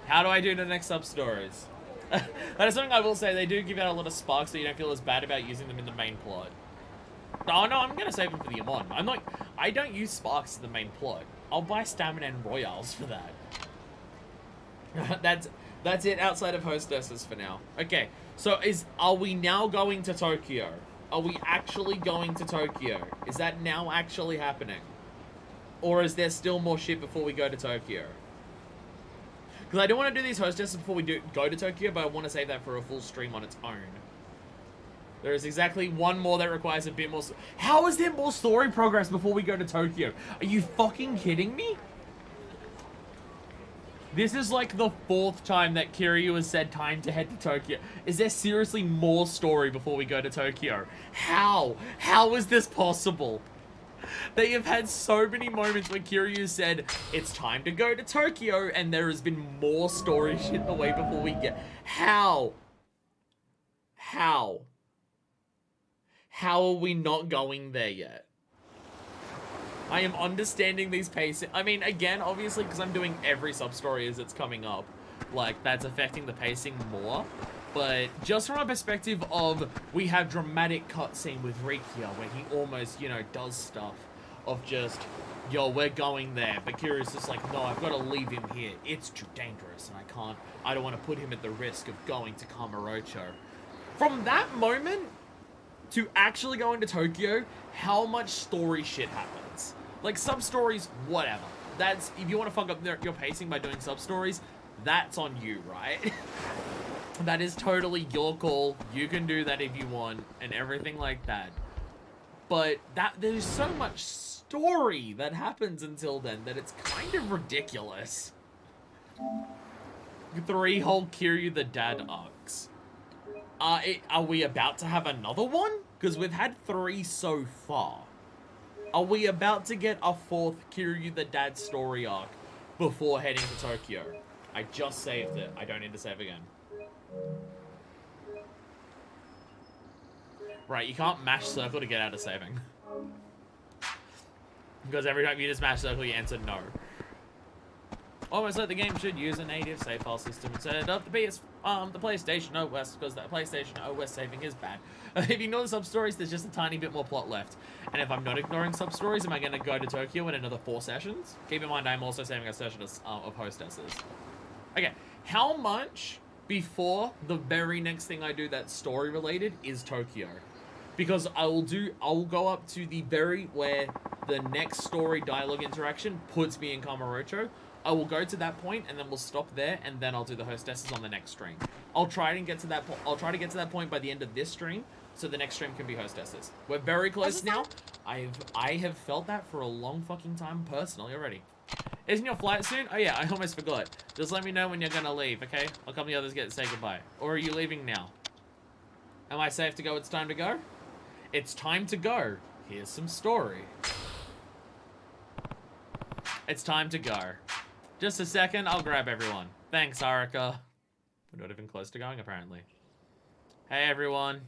How do I do the next sub-stories? That is something I will say, they do give out a lot of sparks so you don't feel as bad about using them in the main plot. Oh no, I'm gonna save them for the Amon. I don't use sparks in the main plot. I'll buy stamina and royales for that. That's it outside of hostesses for now. Okay, so are we now going to Tokyo? Are we actually going to Tokyo? Is that now actually happening? Or is there still more shit before we go to Tokyo? Because I don't want to do these hostesses before we go to Tokyo, but I want to save that for a full stream on its own. There is exactly one more that requires a bit more... How is there more story progress before we go to Tokyo? Are you fucking kidding me? This is like the 4th time that Kiryu has said time to head to Tokyo. Is there seriously more story before we go to Tokyo? How? How is this possible? They have had so many moments where Kiryu said, it's time to go to Tokyo, and there has been more story shit the way before we get... How? How? How are we not going there yet? I am understanding these pacing. I mean, again, obviously, because I'm doing every sub-story as it's coming up, like, that's affecting the pacing more. But just from a perspective of, we have dramatic cutscene with Rikia, where he almost, you know, does stuff of just, yo, we're going there. But Kiryu's just like, no, I've got to leave him here. It's too dangerous, and I don't want to put him at the risk of going to Kamurocho. From that moment to actually going to Tokyo, how much story shit happens? Like, sub-stories, whatever. That's, if you want to fuck up your pacing by doing sub-stories, that's on you, right? That is totally your call. You can do that if you want, and everything like that. But there's so much story that happens until then that it's kind of ridiculous. 3 whole Kiryu the Dad arcs. Are we about to have another one? Because we've had 3 so far. Are we about to get a 4th Kiryu the Dad story arc before heading to Tokyo? I just saved it. I don't need to save again. Right, you can't mash circle to get out of saving. Because every time you just mash circle, you answer no. Almost like the game should use a native save file system instead of the PlayStation OS, because that PlayStation OS saving is bad. If you ignore the sub-stories, there's just a tiny bit more plot left. And if I'm not ignoring sub-stories, am I going to go to Tokyo in another 4 sessions? Keep in mind, I'm also saving a session of hostesses. Okay, how much before the very next thing I do that's story related is Tokyo? Because I'll go up to the where the next story dialogue interaction puts me in Kamurocho. I will go to that point, and then we'll stop there, and then I'll do the hostesses on the next stream. I'll try to get to that point by the end of this stream, so the next stream can be hostesses. We're very close now. I have felt that for a long fucking time personally already. Isn't your flight soon? Oh yeah, I almost forgot. Just let me know when you're gonna leave, okay? I'll come the others get to say goodbye. Or are you leaving now? Am I safe to go? It's time to go? It's time to go. Here's some story. It's time to go. Just a second, I'll grab everyone. Thanks, Arika. We're not even close to going, apparently. Hey, everyone.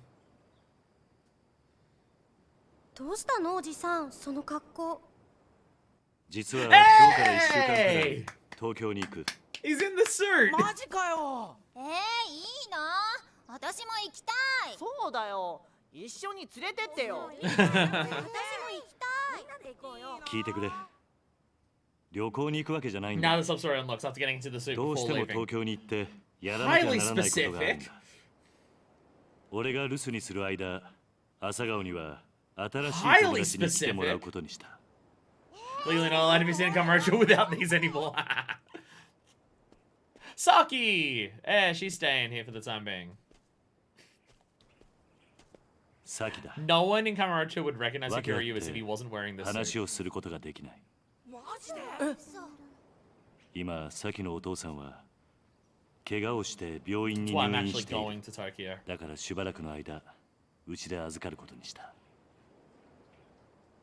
どうしたのおじさん、その格好。実は今日から1週間くらい東京に行く。He's in the suit. マジかよ。いいな。私も行きたい。そうだよ。一緒に連れてってよ。私も行きたい。みんなで行こうよ。聞いてくれ。旅行に行くわけじゃないん Now だ。 the sub-story unlocks after getting into the suit どう before しても leaving. 東京に行ってやらなきゃならないことがあるん Highly だ。俺が留守にする間、朝顔には新しい友達に来てもらうことにした。Legally not allowed to be seen in commercial without these anymore. Saki! She's staying here for the time being. サキだ。No one in Kamurocho would recognize Kiryu as if he wasn't wearing this 話 suit. をすることができない。マジで？今、サキのお父さんは怪我をして病院に That's why I'm 入院 actually している。 going to Tokyo. だからしばらくの間、うちで預かることにした。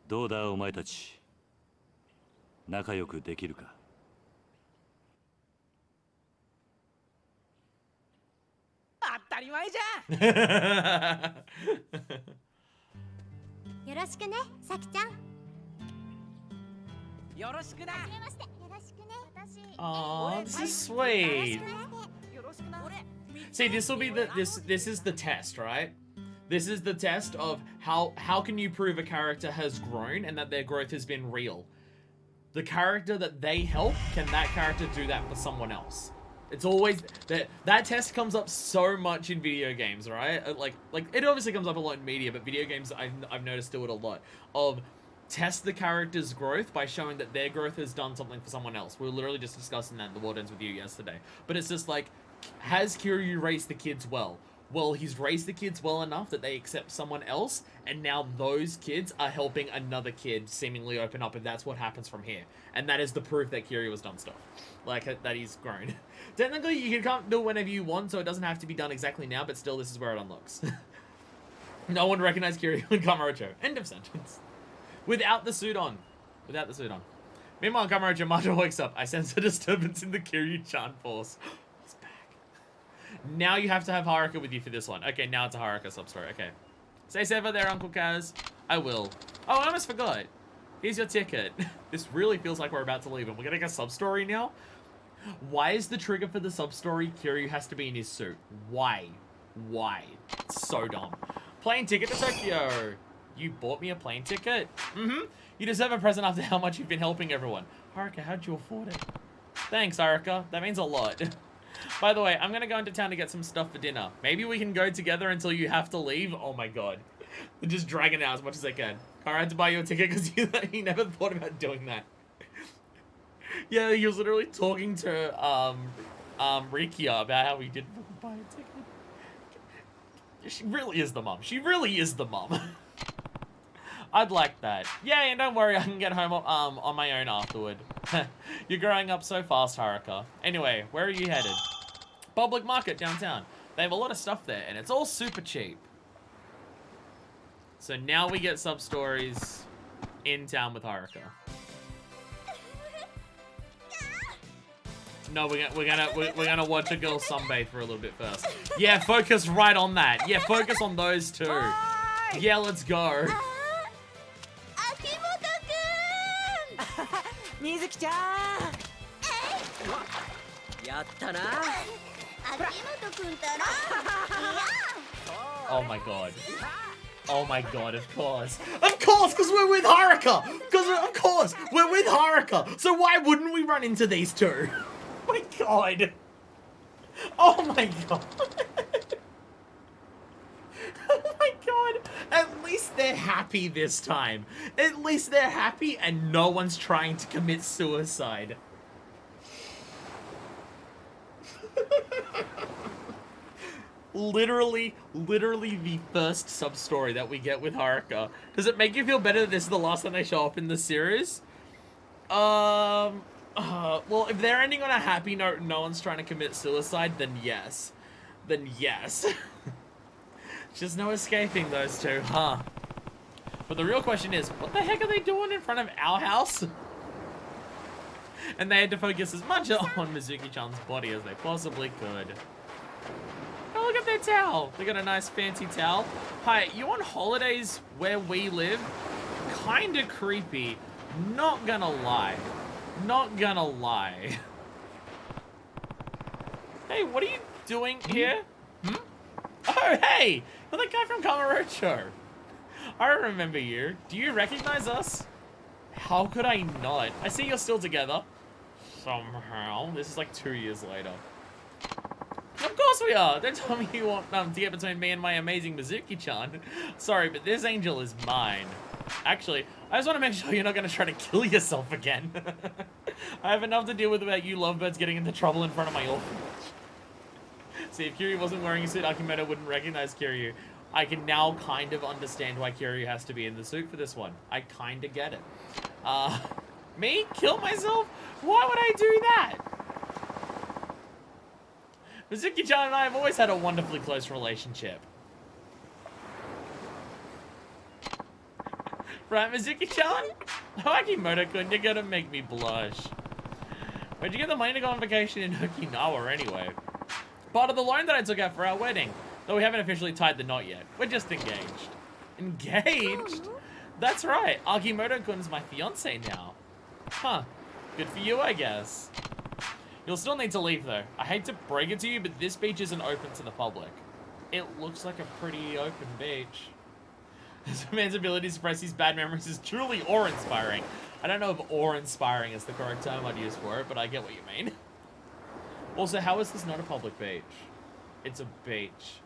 どうだお前たち、仲良くできるか。当たり前じゃん。よろしくね、さきちゃん。よろしくな。はじめまして。よろしくね。私。Aww, this is sweet. See, this will be this is the test, right? This is the test of how can you prove a character has grown and that their growth has been real. The character that they help, can that character do that for someone else? It's always that test comes up so much in video games, right? Like it obviously comes up a lot in media, but video games I've noticed do it a lot. Of test the character's growth by showing that their growth has done something for someone else. We were literally just discussing that in The World Ends With You yesterday. But it's just like, has Kiryu raised the kids well? Well, he's raised the kids well enough that they accept someone else, and now those kids are helping another kid seemingly open up, and that's what happens from here. And that is the proof that Kiryu has done stuff. Like, that he's grown. Technically, you can do it whenever you want, so it doesn't have to be done exactly now, but still, this is where it unlocks. No one recognized Kiryu in Kamurocho. End of sentence. Without the suit on. Without the suit on. Meanwhile, Kamurocho, Majo wakes up. I sense a disturbance in the Kiryu-chan force. He's back. Now you have to have Haruka with you for this one. Okay, now it's a Haruka sub-story. Okay. Stay safe out there, Uncle Kaz. I will. Oh, I almost forgot. Here's your ticket. This really feels like we're about to leave, and we're getting a sub-story now? Why is the trigger for the sub-story Kiryu has to be in his suit? Why? Why? It's so dumb. Plane ticket to Tokyo. You bought me a plane ticket? Mm-hmm. You deserve a present after how much you've been helping everyone. Haruka, how'd you afford it? Thanks, Haruka. That means a lot. By the way, I'm gonna go into town to get some stuff for dinner. Maybe we can go together until you have to leave? Oh my god. They're just dragging it out as much as they can. Kara had to buy you a ticket because he never thought about doing that. Yeah, he was literally talking to Rikia about how he didn't buy a ticket. She really is the mom. She really is the mom. I'd like that. Yeah, and don't worry, I can get home on my own afterward. You're growing up so fast, Haruka. Anyway, where are you headed? Public market downtown. They have a lot of stuff there, and it's all super cheap. So now we get sub-stories in town with Haruka. No, we're gonna watch a girl sunbathe for a little bit first. Yeah, focus right on that. Yeah, focus on those two. Yeah, let's go. Mizuki-chan! Yatta na! Oh my god. Oh my god, of course. Of course, because we're with Haruka! Because, of course, we're with Haruka! So why wouldn't we run into these two? Oh my god. Oh my god. Oh my god. At least they're happy this time. At least they're happy and no one's trying to commit suicide. Literally the first sub-story that we get with Haruka. Does it make you feel better that this is the last time they show up in the series? Well, if they're ending on a happy note and no one's trying to commit suicide, then yes. Then yes. Just no escaping those two, huh? But the real question is, what the heck are they doing in front of our house? And they had to focus as much on Mizuki-chan's body as they possibly could. Oh, look at their towel. They got a nice fancy towel. Hi, you on holidays where we live? Kinda creepy. Not gonna lie. Not gonna lie. Hey, what are you doing here? Hmm? Oh, hey! You're the guy from Kamurocho. I remember you. Do you recognize us? How could I not? I see you're still together. Somehow. This is like 2 years later. Of course we are! Don't tell me you want to get between me and my amazing Mizuki-chan. Sorry, but this angel is mine. Actually, I just want to make sure you're not going to try to kill yourself again. I have enough to deal with about you lovebirds getting into trouble in front of my orphanage. See, if Kiryu wasn't wearing a suit, Akimoto wouldn't recognize Kiryu. I can now kind of understand why Kiryu has to be in the suit for this one. I kind of get it. Me? Kill myself? Why would I do that? Mizuki-chan and I have always had a wonderfully close relationship. Right, Mizuki-chan? Akimoto-kun, you're gonna make me blush. Where'd you get the money to go on vacation in Okinawa anyway? Part of the loan that I took out for our wedding. Though we haven't officially tied the knot yet. We're just engaged. Engaged? That's right. Akimoto-kun's my fiance now. Huh. Good for you, I guess. You'll still need to leave, though. I hate to break it to you, but this beach isn't open to the public. It looks like a pretty open beach. This man's ability to suppress his bad memories is truly awe-inspiring. I don't know if awe-inspiring is the correct term I'd use for it, but I get what you mean. Also, how is this not a public beach? It's a beach.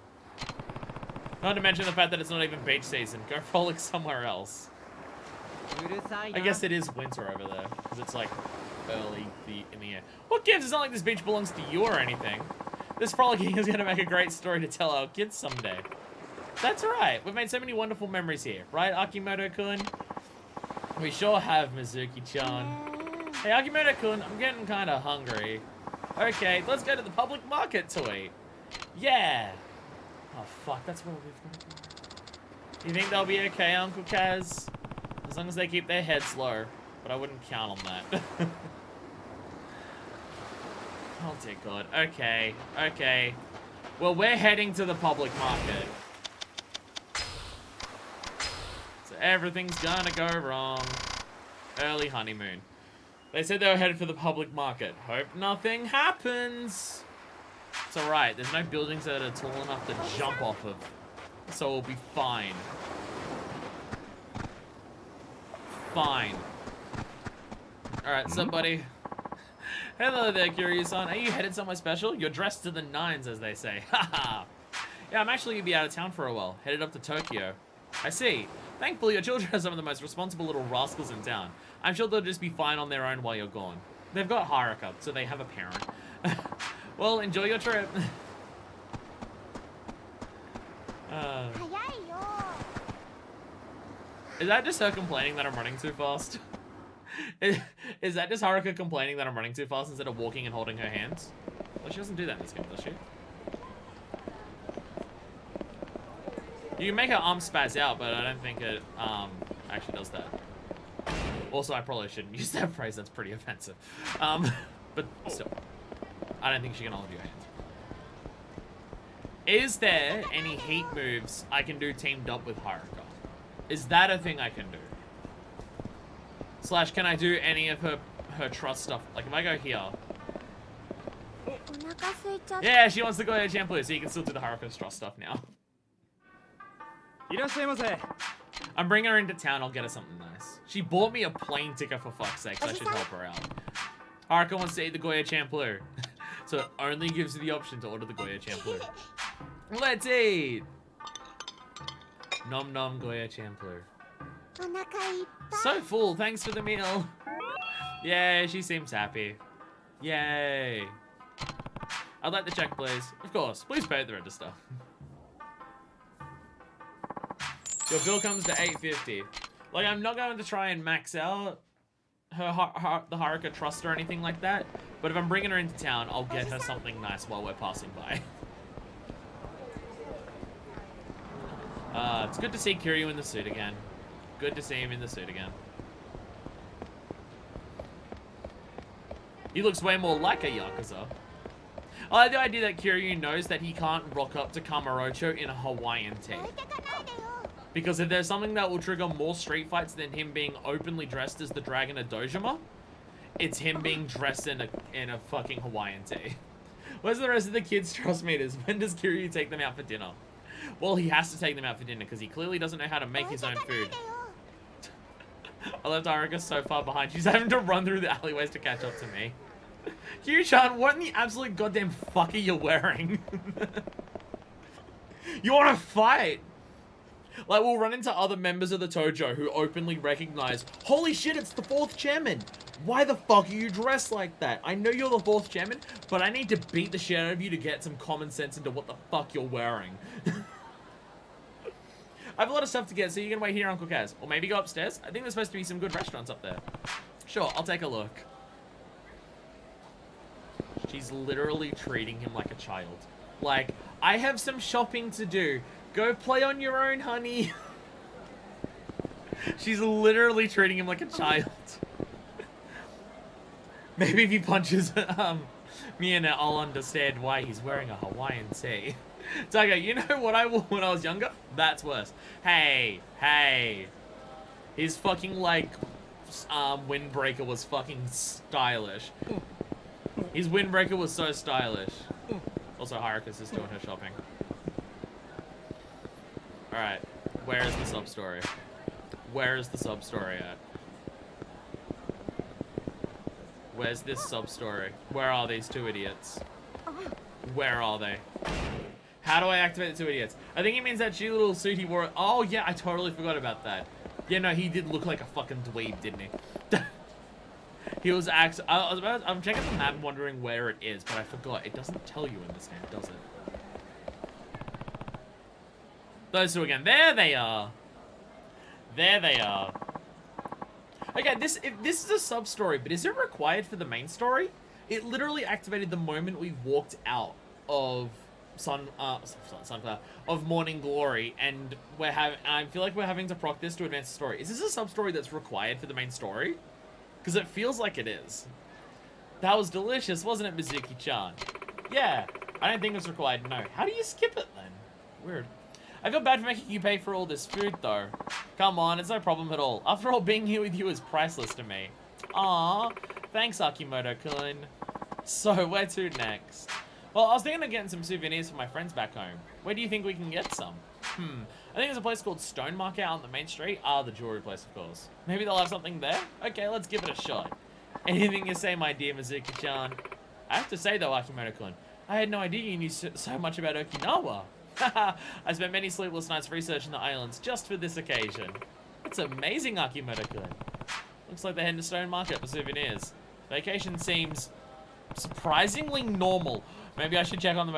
Not to mention the fact that it's not even beach season. Go frolic somewhere else. I guess it is winter over there, because it's like early in the year. What gives? It's not like this beach belongs to you or anything. This frolicking is going to make a great story to tell our kids someday. That's right. We've made so many wonderful memories here, right, Akimoto-kun? We sure have, Mizuki-chan. Hey, Akimoto-kun, I'm getting kind of hungry. Okay, let's go to the public market to eat. Yeah. Oh, fuck, that's where we've got to go. You think they'll be okay, Uncle Kaz? As long as they keep their heads low. But I wouldn't count on that. Oh, dear God. Okay, okay. Well, we're heading to the public market. So everything's gonna go wrong. Early honeymoon. They said they were headed for the public market. Hope nothing happens. It's alright. There's no buildings that are tall enough to jump off of. So we'll be fine. Fine. Alright, so buddy. Hello there, Kiryu-san. Are you headed somewhere special? You're dressed to the nines, as they say. Haha. Yeah, I'm actually gonna be out of town for a while. Headed up to Tokyo. I see. Thankfully, your children are some of the most responsible little rascals in town. I'm sure they'll just be fine on their own while you're gone. They've got Haruka, so they have a parent. Well, enjoy your trip. Is that just her complaining that I'm running too fast? Is that just Haruka complaining that I'm running too fast instead of walking and holding her hands? Well, she doesn't do that in this game, does she? You can make her arm spaz out, but I don't think it actually does that. Also, I probably shouldn't use that phrase. That's pretty offensive. But still, I don't think she can hold your hands. Is there any heat moves I can do teamed up with Haruka? Is that a thing I can do? Slash, can I do any of her trust stuff? Like, if I go here... Yeah, she wants to go to Champloo, so you can still do the Haruka's trust stuff now. I'm bringing her into town, I'll get her something nice. She bought me a plane ticket for fuck's sake, so I should help her out. Haruka wants to eat the Goya Champloo. So it only gives you the option to order the Goya Champloo. Let's eat! Nom nom Goya Champloo. So full, thanks for the meal. Yay, she seems happy. Yay. I'd like the check, please. Of course, please pay at the register. Your bill comes to $8.50. Like, I'm not going to try and max out the Haruka trust or anything like that. But if I'm bringing her into town, I'll get her something nice while we're passing by. It's good to see Kiryu in the suit again. Good to see him in the suit again. He looks way more like a Yakuza. I like the idea that Kiryu knows that he can't rock up to Kamurocho in a Hawaiian tee. Because if there's something that will trigger more street fights than him being openly dressed as the Dragon of Dojima, it's him being dressed in a fucking Hawaiian tee. Where's the rest of the kids' trust meters? When does Kiryu take them out for dinner? Well, he has to take them out for dinner because he clearly doesn't know how to make his own food. I left Haruka so far behind. She's having to run through the alleyways to catch up to me. Kiryu-chan, what in the absolute goddamn fuck are you wearing? You want to fight? Like, we'll run into other members of the Tojo who openly recognize, holy shit, it's the 4th chairman. Why the fuck are you dressed like that? I know you're the 4th chairman, but I need to beat the shit out of you to get some common sense into what the fuck you're wearing. I have a lot of stuff to get, so you can wait here, Uncle Kaz. Or maybe go upstairs. I think there's supposed to be some good restaurants up there. Sure, I'll take a look. She's literally treating him like a child. Like, I have some shopping to do. Go play on your own, honey. She's literally treating him like a child. Maybe if he punches me in it, I'll understand why he's wearing a Hawaiian tee. Tiger, you know what I wore when I was younger? That's worse. Hey, hey. His fucking, like, windbreaker was fucking stylish. His windbreaker was so stylish. Also, Haruka's is doing her shopping. Alright, where is the sub-story? Where is the sub-story at? Where's this sub-story? Where are these two idiots? Where are they? How do I activate the two idiots? I think he means that shitty little suit he wore. Oh, yeah, I totally forgot about that. Yeah, no, he did look like a fucking dweeb, didn't he? He was actually... I'm checking the map wondering where it is, but I forgot. It doesn't tell you in this game, does it? Those two again. There they are. There they are. Okay, this is a sub-story, but is it required for the main story? It literally activated the moment we walked out of Sunflower, of Morning Glory, and I feel like we're having to proc this to advance the story. Is this a sub-story that's required for the main story? Because it feels like it is. That was delicious, wasn't it, Mizuki-chan? Yeah, I don't think it's required, no. How do you skip it, then? Weird. I feel bad for making you pay for all this food, though. Come on, it's no problem at all. After all, being here with you is priceless to me. Aww, thanks, Akimoto-kun. So, where to next? Well, I was thinking of getting some souvenirs for my friends back home. Where do you think we can get some? I think there's a place called Stone Market out on the main street. Ah, the jewelry place, of course. Maybe they'll have something there? Okay, let's give it a shot. Anything you say, my dear Mizuki-chan. I have to say, though, Akimoto-kun, I had no idea you knew so much about Okinawa. I spent many sleepless nights researching the islands just for this occasion. It's amazing, Akimoto-kun. Looks like they're heading to Stone Market for souvenirs. Vacation seems surprisingly normal. Maybe I should check on them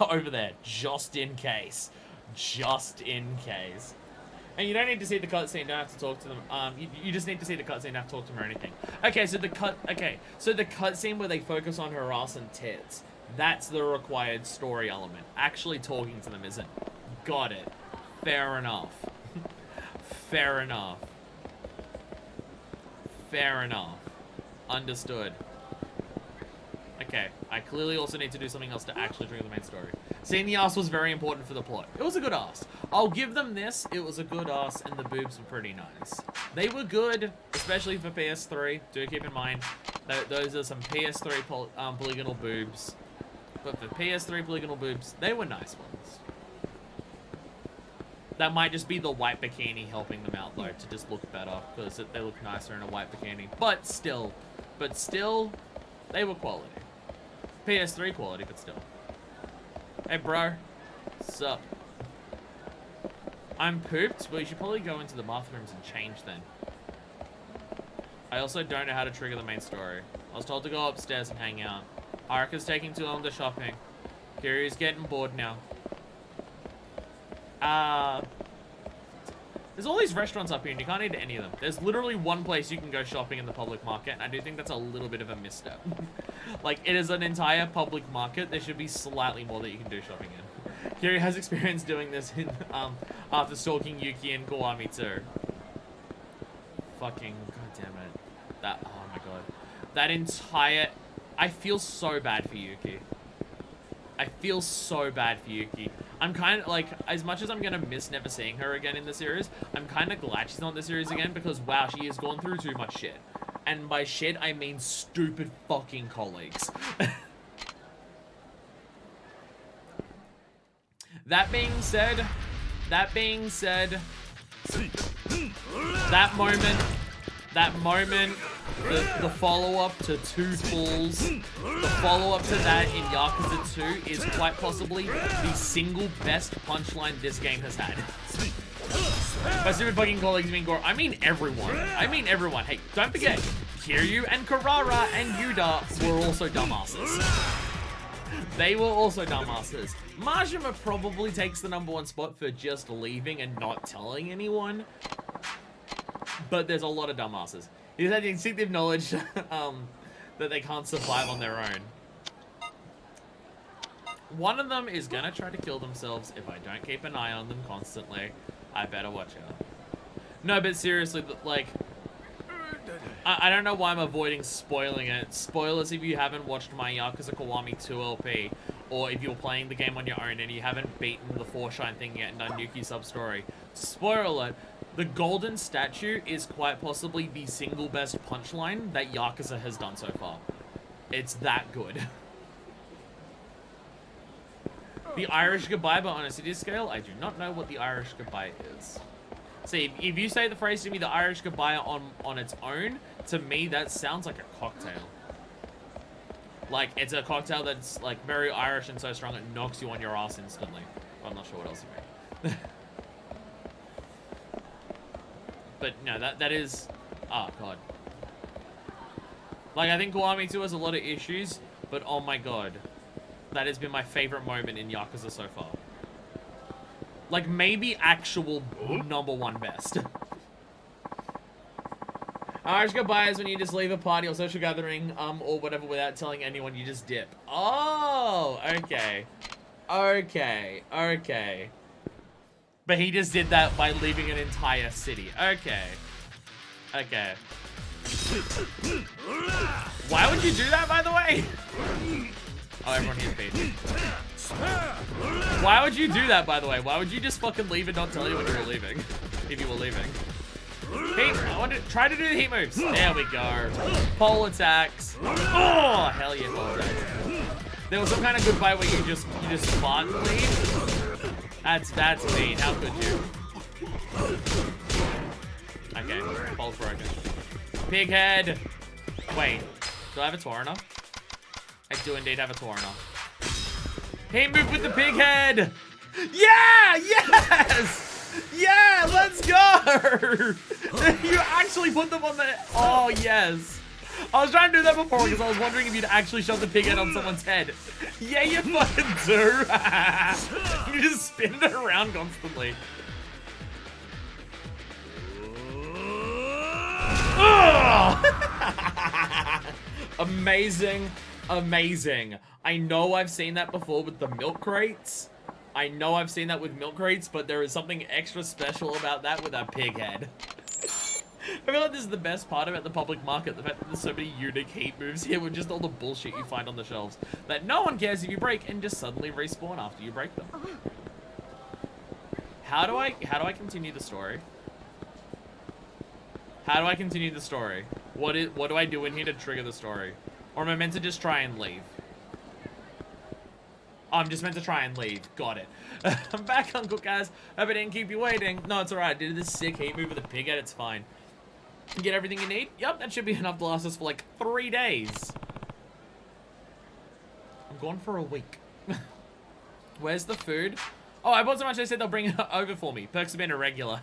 over there, just in case. Just in case. And you don't need to see the cutscene, don't have to talk to them. You just need to see the cutscene, don't have to talk to them or anything. Okay, so the cutscene where they focus on her ass and tits. That's the required story element. Actually talking to them isn't. Got it. Fair enough. Fair enough. Fair enough. Understood. Okay, I clearly also need to do something else to actually trigger the main story. Seeing the ass was very important for the plot. It was a good ass. I'll give them this. It was a good ass, and the boobs were pretty nice. They were good, especially for PS3. Do keep in mind that those are some PS3 polygonal boobs. But for PS3 polygonal boobs, they were nice ones. That might just be the white bikini helping them out, though, to just look better, because they look nicer in a white bikini. But still, they were quality. PS3 quality, but still. Hey, bro. Sup? I'm pooped, but you should probably go into the bathrooms and change then. I also don't know how to trigger the main story. I was told to go upstairs and hang out. Haruka's taking too long to shopping. Kiryu's getting bored now. There's all these restaurants up here and you can't eat at any of them. There's literally one place you can go shopping in the public market, and I do think that's a little bit of a misstep. Like, it is an entire public market. There should be slightly more that you can do shopping in. Kiryu has experience doing this in, after stalking Yuki and Kawami too. Fucking, goddammit. That, oh my god. That entire... I feel so bad for Yuki. I feel so bad for Yuki. I'm kind of, like, as much as I'm going to miss never seeing her again in the series, I'm kind of glad she's not in the series again because, wow, she has gone through too much shit. And by shit, I mean stupid fucking colleagues. That being said, that moment, the follow-up to Two Falls, the follow-up to that in Yakuza 2 is quite possibly the single best punchline this game has had. By stupid fucking colleagues mean Gore, I mean everyone. Hey, don't forget, Kiryu and Karara and Yuda were also dumbasses. They were also dumbasses. Majima probably takes the #1 spot for just leaving and not telling anyone. But there's a lot of dumbasses. He's had the instinctive knowledge that they can't survive on their own. One of them is gonna try to kill themselves if I don't keep an eye on them constantly. I better watch out. No, but seriously, like, I don't know why I'm avoiding spoiling it. Spoilers if you haven't watched my Yakuza Kiwami 2 LP, or if you're playing the game on your own and you haven't beaten the Foreshine thing yet and done Yuki's sub-story. Spoiler alert. The golden statue is quite possibly the single best punchline that Yakuza has done so far. It's that good. The Irish goodbye, but on a city scale, I do not know what the Irish goodbye is. See, if you say the phrase to me, the Irish goodbye on its own, to me that sounds like a cocktail. Like, it's a cocktail that's like very Irish and so strong it knocks you on your ass instantly. I'm not sure what else you mean. But no, that is... Oh, God. Like, I think Kiwami 2 has a lot of issues, but oh my God. That has been my favorite moment in Yakuza so far. Like, maybe actual #1 best. Irish goodbye is when you just leave a party or social gathering, or whatever without telling anyone, you just dip. Oh, okay. Okay, okay. But he just did that by leaving an entire city. Okay. Okay. Why would you do that, by the way? Oh, everyone here's beat. Why would you do that, by the way? Why would you just fucking leave and not tell anyone you were leaving? If you were leaving. Heat, I want to try to do the heat moves. There we go. Pole attacks. Oh, hell yeah, pole attacks. There was some kind of goodbye where you just fart and leave. That's mean. How could you? Okay, pole's broken. Pig head. Wait, do I have a Torina? I do indeed have a Torina. He moved with the pig head. Yeah, yes. Yeah, let's go! You actually put them on the... Oh, yes. I was trying to do that before because I was wondering if you'd actually shove the pig head on someone's head. Yeah, you fucking do. You just spin it around constantly. Amazing, amazing. I know I've seen that before with the milk crates. I know I've seen that with milk crates, but there is something extra special about that with a pig head. I feel like this is the best part about the public market, the fact that there's so many unique heat moves here with just all the bullshit you find on the shelves that no one cares if you break and just suddenly respawn after you break them. How do I continue the story? How do I continue the story? What do I do in here to trigger the story? Or am I meant to just try and leave? Oh, I'm just meant to try and leave. Got it. I'm back, Uncle Kaz. Hope I didn't keep you waiting. No, it's alright. I did this sick heat move with a pig head. It's fine. You get everything you need? Yep, that should be enough to last us for like 3 days. I'm gone for a week. Where's the food? Oh, I bought so much they said they'll bring it over for me. Perks have been irregular.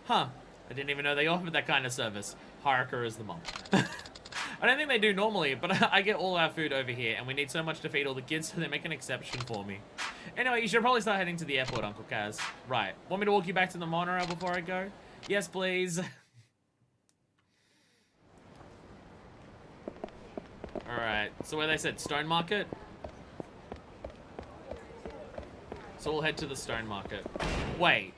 Huh. I didn't even know they offered that kind of service. Haruka is the mom. I don't think they do normally, but I get all our food over here, and we need so much to feed all the kids, so they make an exception for me. Anyway, you should probably start heading to the airport, Uncle Kaz. Right. Want me to walk you back to the monorail before I go? Yes, please. Alright, so where they said Stone Market? So we'll head to the Stone Market. Wait.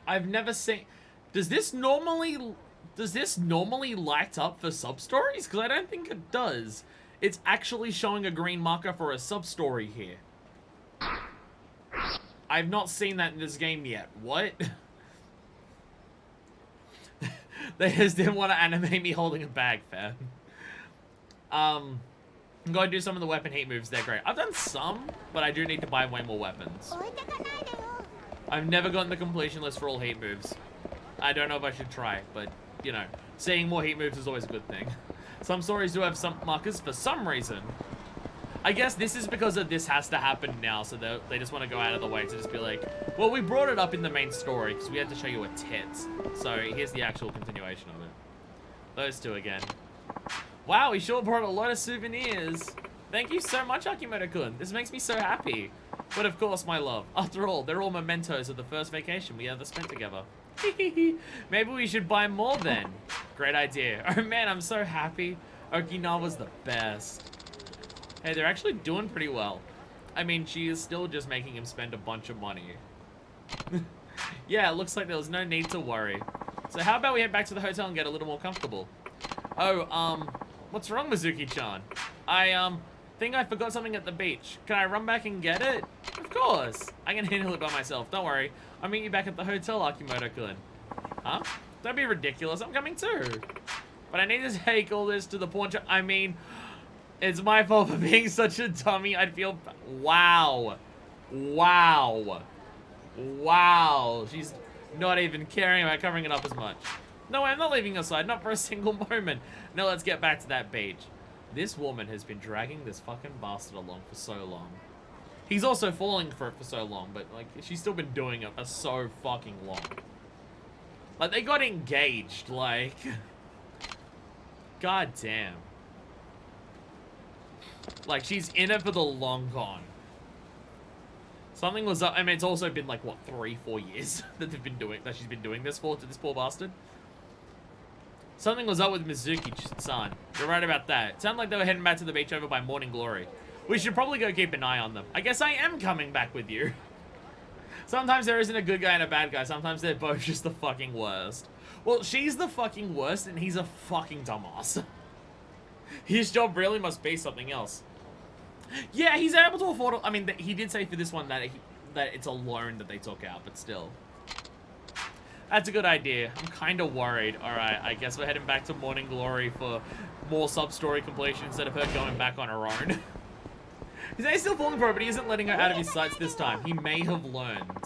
I've never seen... Does this normally light up for sub-stories? Because I don't think it does. It's actually showing a green marker for a sub-story here. I've not seen that in this game yet. What? They just didn't want to animate me holding a bag, fam. I'm going to do some of the weapon heat moves. They're great. I've done some, but I do need to buy way more weapons. I've never gotten the completion list for all heat moves. I don't know if I should try, but, you know, seeing more heat moves is always a good thing. Some stories do have some markers for some reason. I guess this is because of this has to happen now, so they just want to go out of the way to just be like, well, we brought it up in the main story because we had to show you a tits. So here's the actual continuation of it. Those two again. Wow, we sure brought a lot of souvenirs. Thank you so much, Akimoto-kun. This makes me so happy. But of course, my love. After all, they're all mementos of the first vacation we ever spent together. Maybe we should buy more then. Great idea. Oh man, I'm so happy. Okinawa's the best. Hey, they're actually doing pretty well. I mean, she is still just making him spend a bunch of money. Yeah, it looks like there was no need to worry. So how about we head back to the hotel and get a little more comfortable? Oh, what's wrong, Mizuki-chan? I, think I forgot something at the beach. Can I run back and get it? Of course. I can handle it by myself. Don't worry. I'll meet you back at the hotel, Akimoto-kun. Huh? Don't be ridiculous. I'm coming too. But I need to take all this to the pawn shop. I mean, it's my fault for being such a dummy. I'd feel... Wow. Wow. Wow. She's not even caring about covering it up as much. No, I'm not leaving your side. Not for a single moment. Now let's get back to that beach. This woman has been dragging this fucking bastard along for so long. He's also falling for it for so long, but, like, she's still been doing it for so fucking long. Like, they got engaged, like... God damn. Like, she's in it for the long con. Something was up. I mean, it's also been, like, what, 3-4 years that she's been doing this for to this poor bastard? Something was up with Mizuki-san. You're right about that. It sounded like they were heading back to the beach over by Morning Glory. We should probably go keep an eye on them. I guess I am coming back with you. Sometimes there isn't a good guy and a bad guy. Sometimes they're both just the fucking worst. Well, she's the fucking worst and he's a fucking dumbass. His job really must be something else. Yeah, he's able to afford it. I mean, he did say for this one that it's a loan that they took out, but still. That's a good idea. I'm kind of worried. Alright, I guess we're heading back to Morning Glory for more sub-story completion instead of her going back on her own. He's still falling for her, but he isn't letting her out of his sights this time. He may have learned.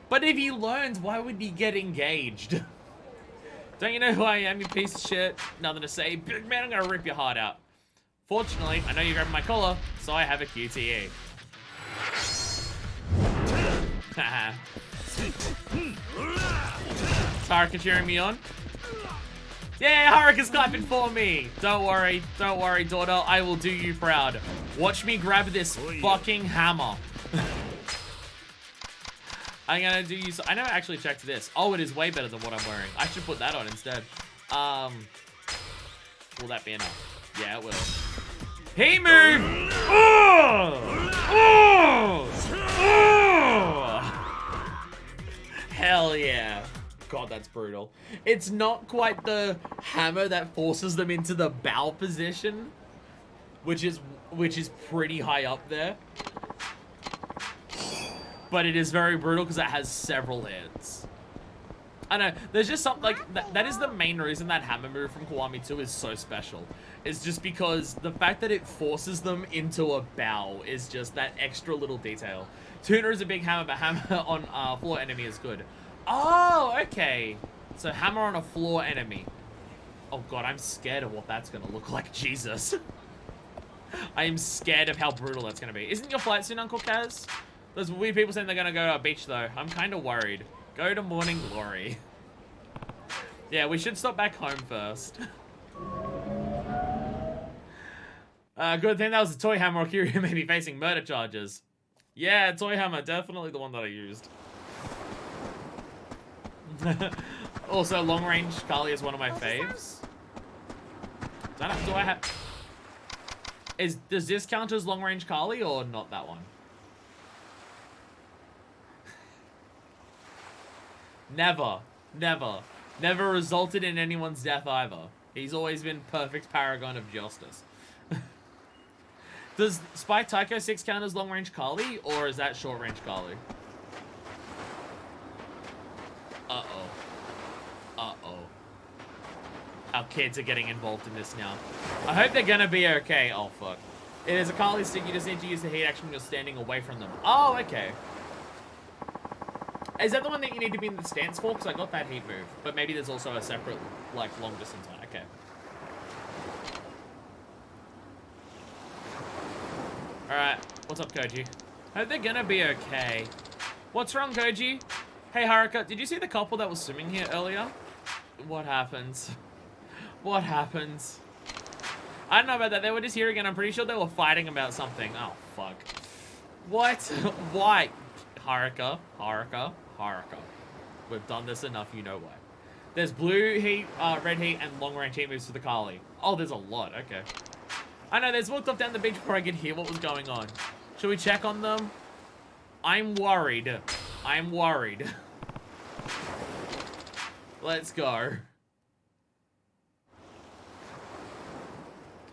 But if he learns, why would he get engaged? Don't you know who I am, you piece of shit? Nothing to say. Big man, I'm gonna rip your heart out. Fortunately, I know you're grabbing my collar, so I have a QTE. Haha. Haruka cheering me on. Yeah, Haruka's clapping for me. Don't worry, daughter. I will do you proud. Watch me grab this fucking hammer. I'm gonna do you so. I never actually checked this. Oh, it is way better than what I'm wearing. I should put that on instead. Will that be enough? Yeah, it will. He move! Oh! Oh! Oh! Hell yeah. God, that's brutal. It's not quite the hammer that forces them into the bow position, which is pretty high up there. But it is very brutal because it has several hits. I know, there's just something like that is the main reason that hammer move from Kiwami 2 is so special. It's just because the fact that it forces them into a bow is just that extra little detail. Tuner is a big hammer, but hammer on floor enemy is good. Oh, okay. So hammer on a floor enemy. Oh god, I'm scared of what that's gonna look like. Jesus. I am scared of how brutal that's gonna be. Isn't your flight soon, Uncle Kaz? There's weird people saying they're gonna go to a beach though. I'm kind of worried. Go to Morning Glory. Yeah, we should stop back home first. Good thing that was a toy hammer or Kiryu may be facing murder charges. Yeah, toy hammer, definitely the one that I used. Also, long range Kali is one of my faves. Do I have... Does this count as long range Kali or not that one? Never resulted in anyone's death either. He's always been perfect paragon of justice. Does Spy Tycho 6 count as long range Kali or is that short range Kali? Our kids are getting involved in this now. I hope they're gonna be okay. Oh, fuck. It is a Kali stick. You just need to use the heat action when you're standing away from them. Oh, okay. Is that the one that you need to be in the stance for? Because I got that heat move. But maybe there's also a separate, like, long distance one. Okay. Alright. What's up, Koji? Hope they're gonna be okay. What's wrong, Koji? Hey, Haruka, did you see the couple that was swimming here earlier? What happens? What happens? I don't know about that. They were just here again. I'm pretty sure they were fighting about something. Oh, fuck. What? Why? Haruka. We've done this enough, you know why. There's blue heat, red heat, and long range heat moves for the Kali. Oh, there's a lot. Okay. I know, there's walked off down the beach before I could hear what was going on. Should we check on them? I'm worried. Let's go.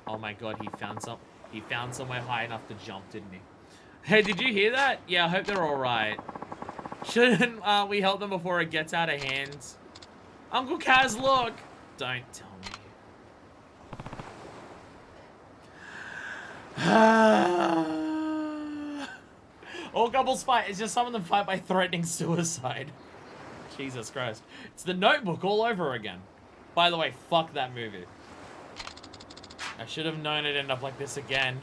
Oh my god, he found somewhere high enough to jump, didn't he? Hey, did you hear that? Yeah, I hope they're alright. Shouldn't we help them before it gets out of hand? Uncle Kaz, look! Don't tell me. All couples fight. It's just some of them fight by threatening suicide. Jesus Christ. It's The Notebook all over again. By the way, fuck that movie. I should have known it'd end up like this again.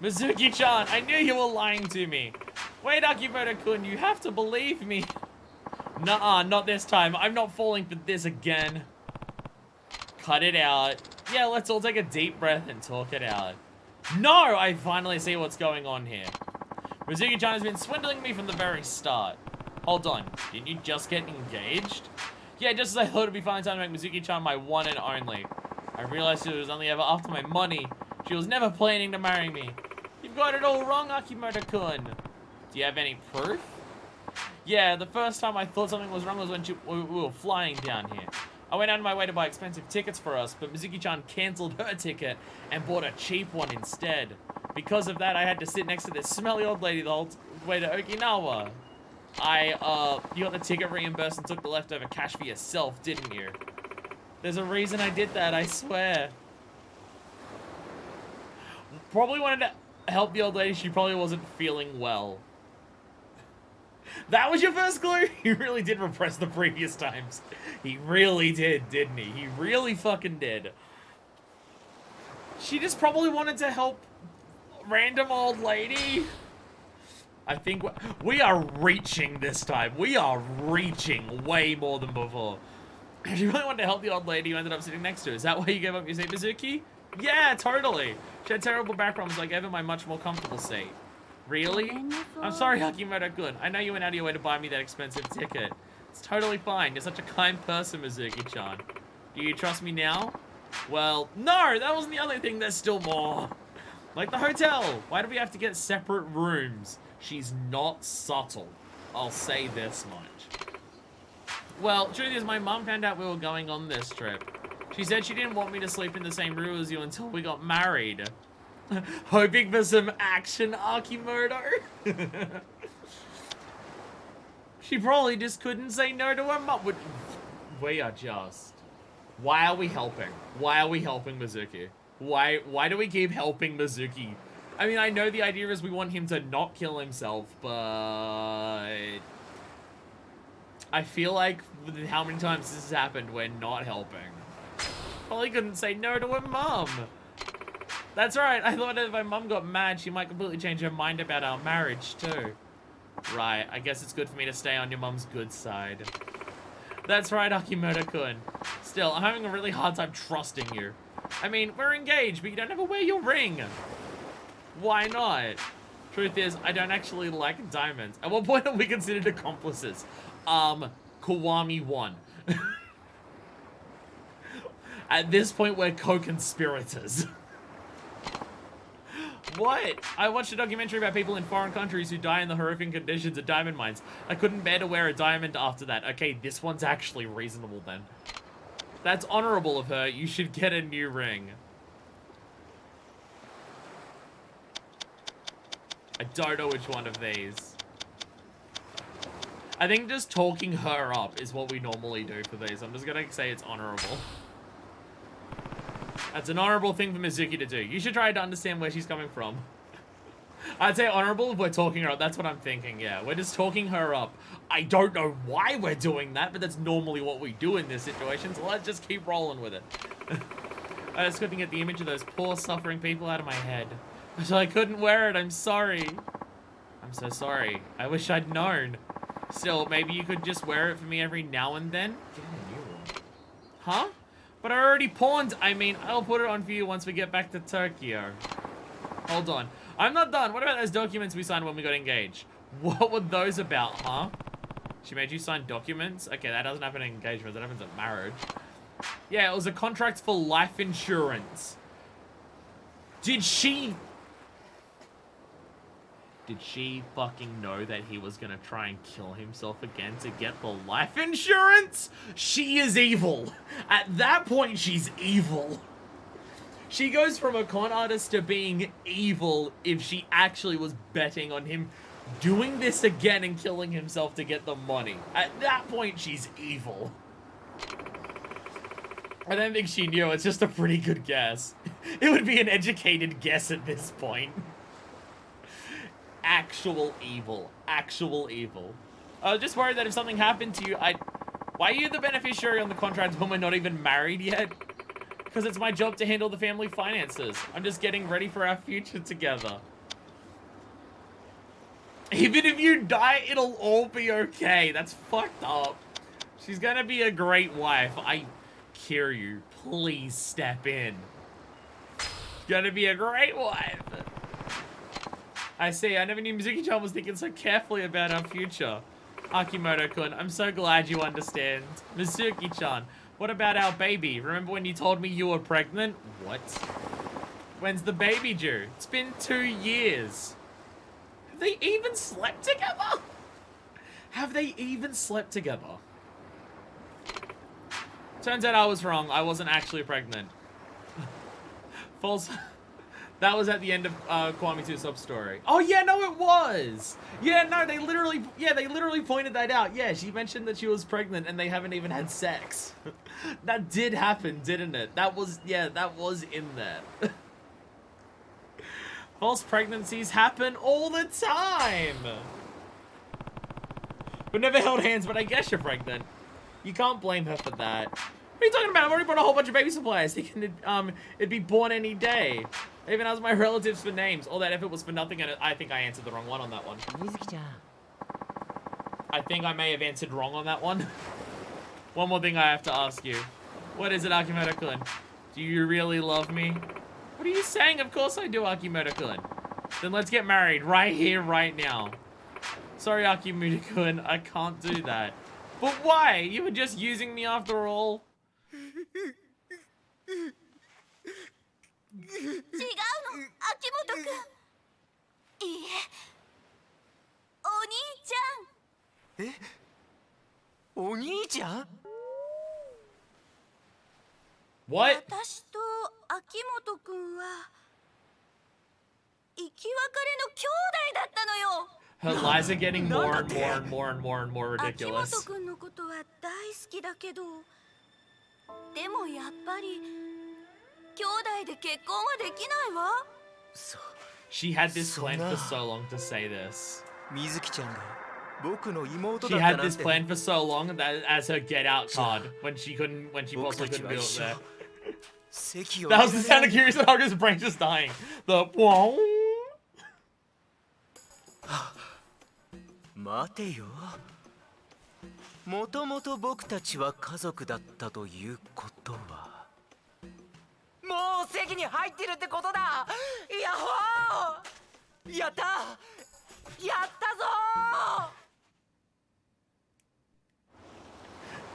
Mizuki-chan, I knew you were lying to me. Wait, Akimoto-kun, you have to believe me. Nuh-uh, not this time. I'm not falling for this again. Cut it out. Yeah, let's all take a deep breath and talk it out. No, I finally see what's going on here. Mizuki-chan has been swindling me from the very start. Hold on, didn't you just get engaged? Yeah, just as I thought it'd be fine time to make Mizuki-chan my one and only. I realized it was only ever after my money. She was never planning to marry me. You've got it all wrong, Akimoto-kun. Do you have any proof? Yeah, the first time I thought something was wrong was when we were flying down here. I went out of my way to buy expensive tickets for us, but Mizuki-chan cancelled her ticket and bought a cheap one instead. Because of that, I had to sit next to this smelly old lady the whole way to Okinawa. You got the ticket reimbursed and took the leftover cash for yourself, didn't you? There's a reason I did that, I swear. Probably wanted to help the old lady. She probably wasn't feeling well. That was your first clue? He really did repress the previous times. He really did, didn't he? He really fucking did. She just probably wanted to help random old lady. I think we are reaching this time. We are reaching way more than before. She really wanted to help the old lady who ended up sitting next to her. Is that why you gave up your seat, Mizuki? Yeah, totally. She had terrible back problems, so I gave her my much more comfortable seat. Really? I'm sorry, Akimoto-kun. I know you went out of your way to buy me that expensive ticket. It's totally fine. You're such a kind person, Mizuki-chan. Do you trust me now? Well, no, that wasn't the only thing. There's still more. Like the hotel. Why do we have to get separate rooms? She's not subtle. I'll say this much. Well, truth is, my mom found out we were going on this trip. She said she didn't want me to sleep in the same room as you until we got married. Hoping for some action, Akimoto. She probably just couldn't say no to her mom. We are just... Why are we helping? Why are we helping Mizuki? Why do we keep helping Mizuki? I mean, I know the idea is we want him to not kill himself, but... I feel like with how many times this has happened, we're not helping. Probably couldn't say no to her mom. That's right, I thought if my mom got mad, she might completely change her mind about our marriage, too. Right, I guess it's good for me to stay on your mom's good side. That's right, Akimoto-kun. Still, I'm having a really hard time trusting you. I mean, we're engaged, but you don't ever wear your ring. Why not? Truth is, I don't actually like diamonds. At what point are we considered accomplices? Kiwami won. At this point, we're co-conspirators. What? I watched a documentary about people in foreign countries who die in the horrific conditions of diamond mines. I couldn't bear to wear a diamond after that. Okay, this one's actually reasonable then. That's honorable of her. You should get a new ring. I don't know which one of these. I think just talking her up is what we normally do for these. I'm just gonna say it's honorable. That's an honorable thing for Mizuki to do. You should try to understand where she's coming from. I'd say honorable if we're talking her up. That's what I'm thinking, yeah. We're just talking her up. I don't know why we're doing that, but that's normally what we do in this situation, so let's just keep rolling with it. I just couldn't get the image of those poor suffering people out of my head. So I couldn't wear it, I'm sorry. I'm so sorry. I wish I'd known. Still, maybe you could just wear it for me every now and then? Get a new one. Huh? But I already pawned. I mean, I'll put it on for you once we get back to Tokyo. Hold on. I'm not done. What about those documents we signed when we got engaged? What were those about, huh? She made you sign documents? Okay, that doesn't happen in engagements. That happens at marriage. Yeah, it was a contract for life insurance. Did she fucking know that he was gonna try and kill himself again to get the life insurance? She is evil. At that point, she's evil. She goes from a con artist to being evil if she actually was betting on him doing this again and killing himself to get the money. At that point, she's evil. I don't think she knew. It's just a pretty good guess. It would be an educated guess at this point. Actual evil. Actual evil. I was just worried that if something happened to you, why are you the beneficiary on the contract when we're not even married yet? Because it's my job to handle the family finances. I'm just getting ready for our future together. Even if you die, it'll all be okay. That's fucked up. She's gonna be a great wife. Kiryu, please step in. Gonna be a great wife. I see. I never knew Mizuki-chan was thinking so carefully about our future. Akimoto-kun, I'm so glad you understand. Mizuki-chan, what about our baby? Remember when you told me you were pregnant? What? When's the baby due? It's been 2 years. Have they even slept together? Have they even slept together? Turns out I was wrong. I wasn't actually pregnant. False. That was at the end of Kwame 2 sub-story. Oh, yeah, no, it was. Yeah, no, they literally pointed that out. Yeah, she mentioned that she was pregnant and they haven't even had sex. That did happen, didn't it? That was in there. False pregnancies happen all the time. We've never held hands, but I guess you're pregnant. You can't blame her for that. What are you talking about? I've already bought a whole bunch of baby supplies. Thinking it'd be born any day. I even asked my relatives for names. All that effort was for nothing, and I think I answered the wrong one on that one. I think I may have answered wrong on that one. One more thing I have to ask you. What is it, Akimoto-kun? Do you really love me? What are you saying? Of course I do, Akimoto-kun. Then let's get married right here, right now. Sorry, Akimoto-kun, I can't do that. But why? You were just using me after all. 違うの、秋元くん。いいえ、お兄ちゃん。え、お兄ちゃん？ What? 私と秋元くんは生き別れの兄弟だったのよ。 Her lies are getting more and more and more and more and more 秋 ridiculous. 元くんのことは大好きだけど、でもやっぱり兄弟で結婚はできないわ。She had this plan for so long to say this. 水木ちゃんが僕の妹 She だったな had ん this て。 plan for so long that as her get out card when she possibly couldn't be there. 席を That was the sound of Curious and Hugger's brain just dying. The whoa. 待てよ。もともと僕たちは家族だったということは。もう席に入ってるってことだ。ヤッホー。やったやったぞ。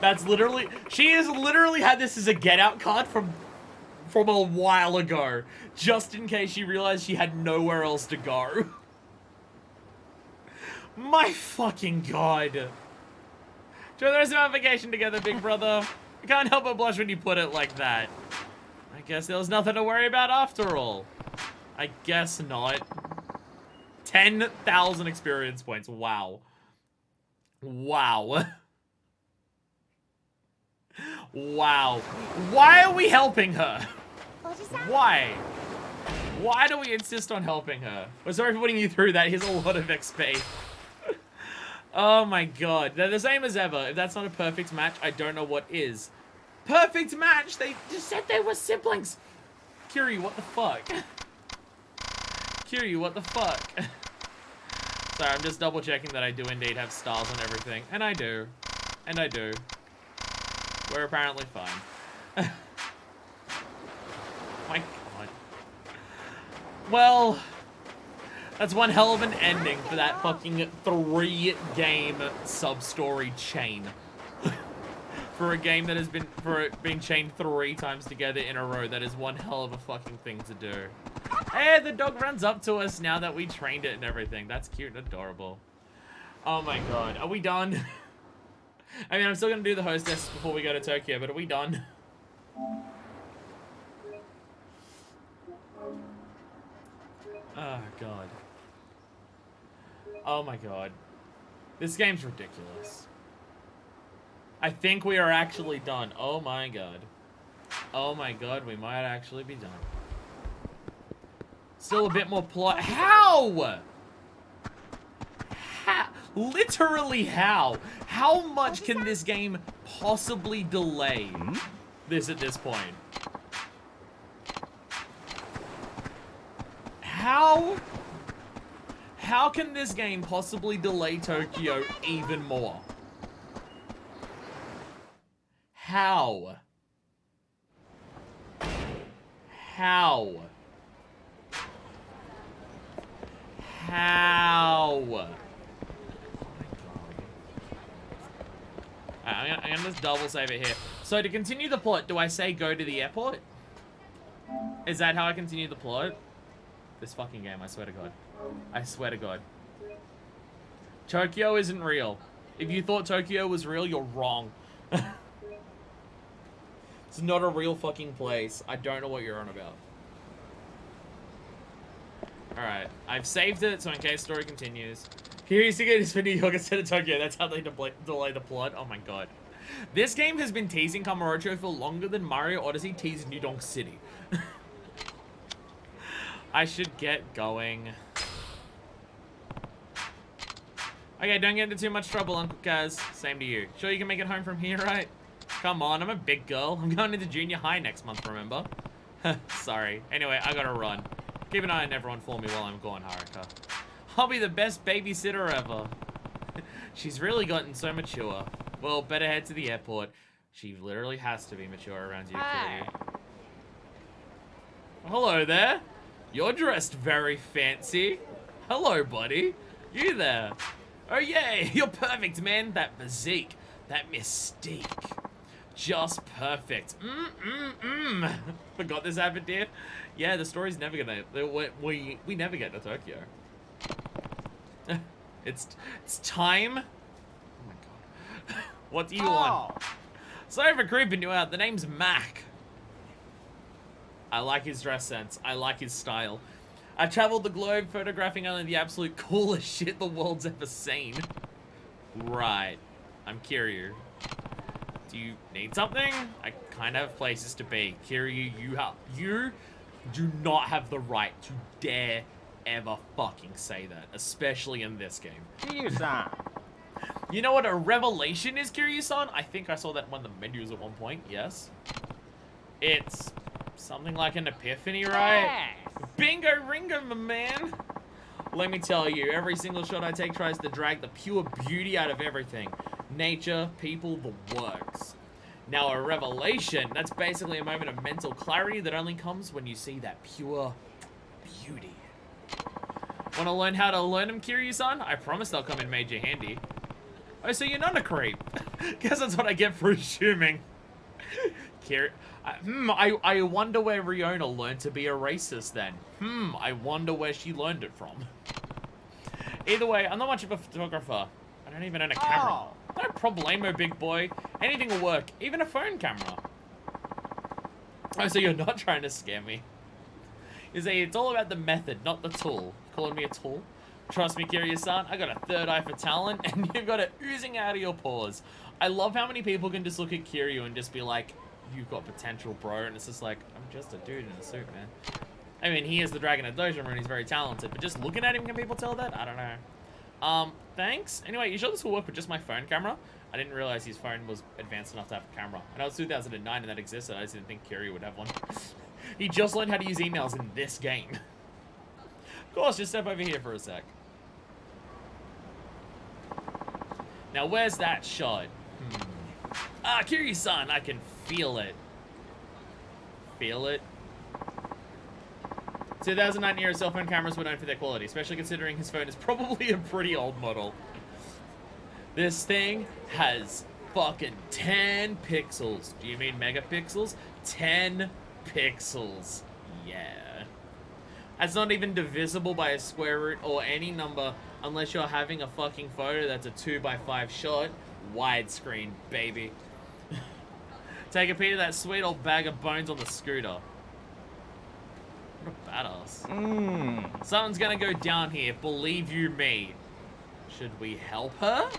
That's literally, she has literally had this as a get out card from a while ago, just in case she realized she had nowhere else to go. My fucking god. Enjoy the rest of our vacation together, big brother. I can't help but blush when you put it like that. I guess there was nothing to worry about after all. I guess not. 10,000 experience points. Wow. Wow. Wow. Why are we helping her? Why? Why do we insist on helping her? We're sorry for putting you through that. Here's a lot of XP. Oh my god. They're the same as ever. If that's not a perfect match, I don't know what is. Perfect match? They just said they were siblings. Kiryu, what the fuck? Kiryu, what the fuck? Sorry, I'm just double checking that I do indeed have stars on everything. And I do. And I do. We're apparently fine. My god. Well, that's one hell of an ending for that fucking 3-game sub-story chain. For a game that has been, for it being chained 3 times together in a row, that is one hell of a fucking thing to do. Hey, the dog runs up to us now that we trained it and everything. That's cute and adorable. Oh my god. Are we done? I mean, I'm still gonna do the hostess before we go to Tokyo, but are we done? Oh, God. Oh, my God. This game's ridiculous. I think we are actually done. Oh, my God. Oh, my God. We might actually be done. Still a bit more plot. How? Literally how? How much can this game possibly delay this at this point? How can this game possibly delay Tokyo even more? How? How? How? I'm gonna just double save it here. So to continue the plot, do I say go to the airport? Is that how I continue the plot? This fucking game, I swear to God. I swear to God. Tokyo isn't real. If you thought Tokyo was real, you're wrong. It's not a real fucking place. I don't know what you're on about. Alright, I've saved it, so in case story continues. Curious to get his for New York instead of Tokyo. That's how they delay the plot. Oh my God. This game has been teasing Kamurocho for longer than Mario Odyssey teased New Donk City. I should get going. Okay, don't get into too much trouble, Uncle Kaz. Same to you. Sure you can make it home from here, right? Come on, I'm a big girl. I'm going into junior high next month, remember? Sorry. Anyway, I gotta run. Keep an eye on everyone for me while I'm gone, Haruka. I'll be the best babysitter ever. She's really gotten so mature. Well, better head to the airport. She literally has to be mature around you, Kiryu. Hello there. You're dressed very fancy. Hello, buddy. You there. Oh, yay. You're perfect, man. That physique. That mystique. Just perfect. Forgot this happened, dear. Yeah, the story's never gonna... We never get to Tokyo. It's time. Oh my God. What do you want? Sorry for creeping you out. The name's Mac. I like his dress sense. I like his style. I traveled the globe photographing only the absolute coolest shit the world's ever seen. Right. I'm Kiryu. Do you need something? I kind of have places to be. Kiryu, you do not have the right to dare ever fucking say that, especially in this game. Kiryu-san. You know what a revelation is, Kiryu-san? I think I saw that in one of the menus at one point, yes. It's something like an epiphany, right? Bingo ringo, my man! Let me tell you, every single shot I take tries to drag the pure beauty out of everything. Nature, people, the works. Now a revelation, that's basically a moment of mental clarity that only comes when you see that pure beauty. Want to learn how to learn them, Kiryu-san? I promise they'll come in major handy. Oh, so you're not a creep. Guess that's what I get for assuming. I wonder where Riona learned to be a racist then. I wonder where she learned it from. Either way, I'm not much of a photographer. I don't even own a camera. No problemo, big boy. Anything will work, even a phone camera. Oh, so you're not trying to scare me. You see, it's all about the method, not the tool. Calling me a tool? Trust me, Kiryu-san, I got a third eye for talent, and you've got it oozing out of your pores. I love how many people can just look at Kiryu and just be like, you've got potential, bro. And it's just like, I'm just a dude in a suit, man. I mean, he is the Dragon of Dojima and he's very talented, but just looking at him, can people tell that? I don't know. Thanks. Anyway, you sure this will work with just my phone camera? I didn't realize his phone was advanced enough to have a camera. I know it's 2009 and that existed, I just didn't think Kiryu would have one. He just learned how to use emails in this game. Of course, just step over here for a sec. Now, where's that shot? Ah, Kiryu-san, I can feel it. Feel it? 2009 era cell phone cameras were known for their quality, especially considering his phone is probably a pretty old model. This thing has fucking 10 pixels. Do you mean megapixels? 10 pixels. Yeah. That's not even divisible by a square root or any number unless you're having a fucking photo that's a 2x5 shot. Widescreen, baby. Take a peek at that sweet old bag of bones on the scooter. What a badass. Something's gonna go down here, believe you me. Should we help her?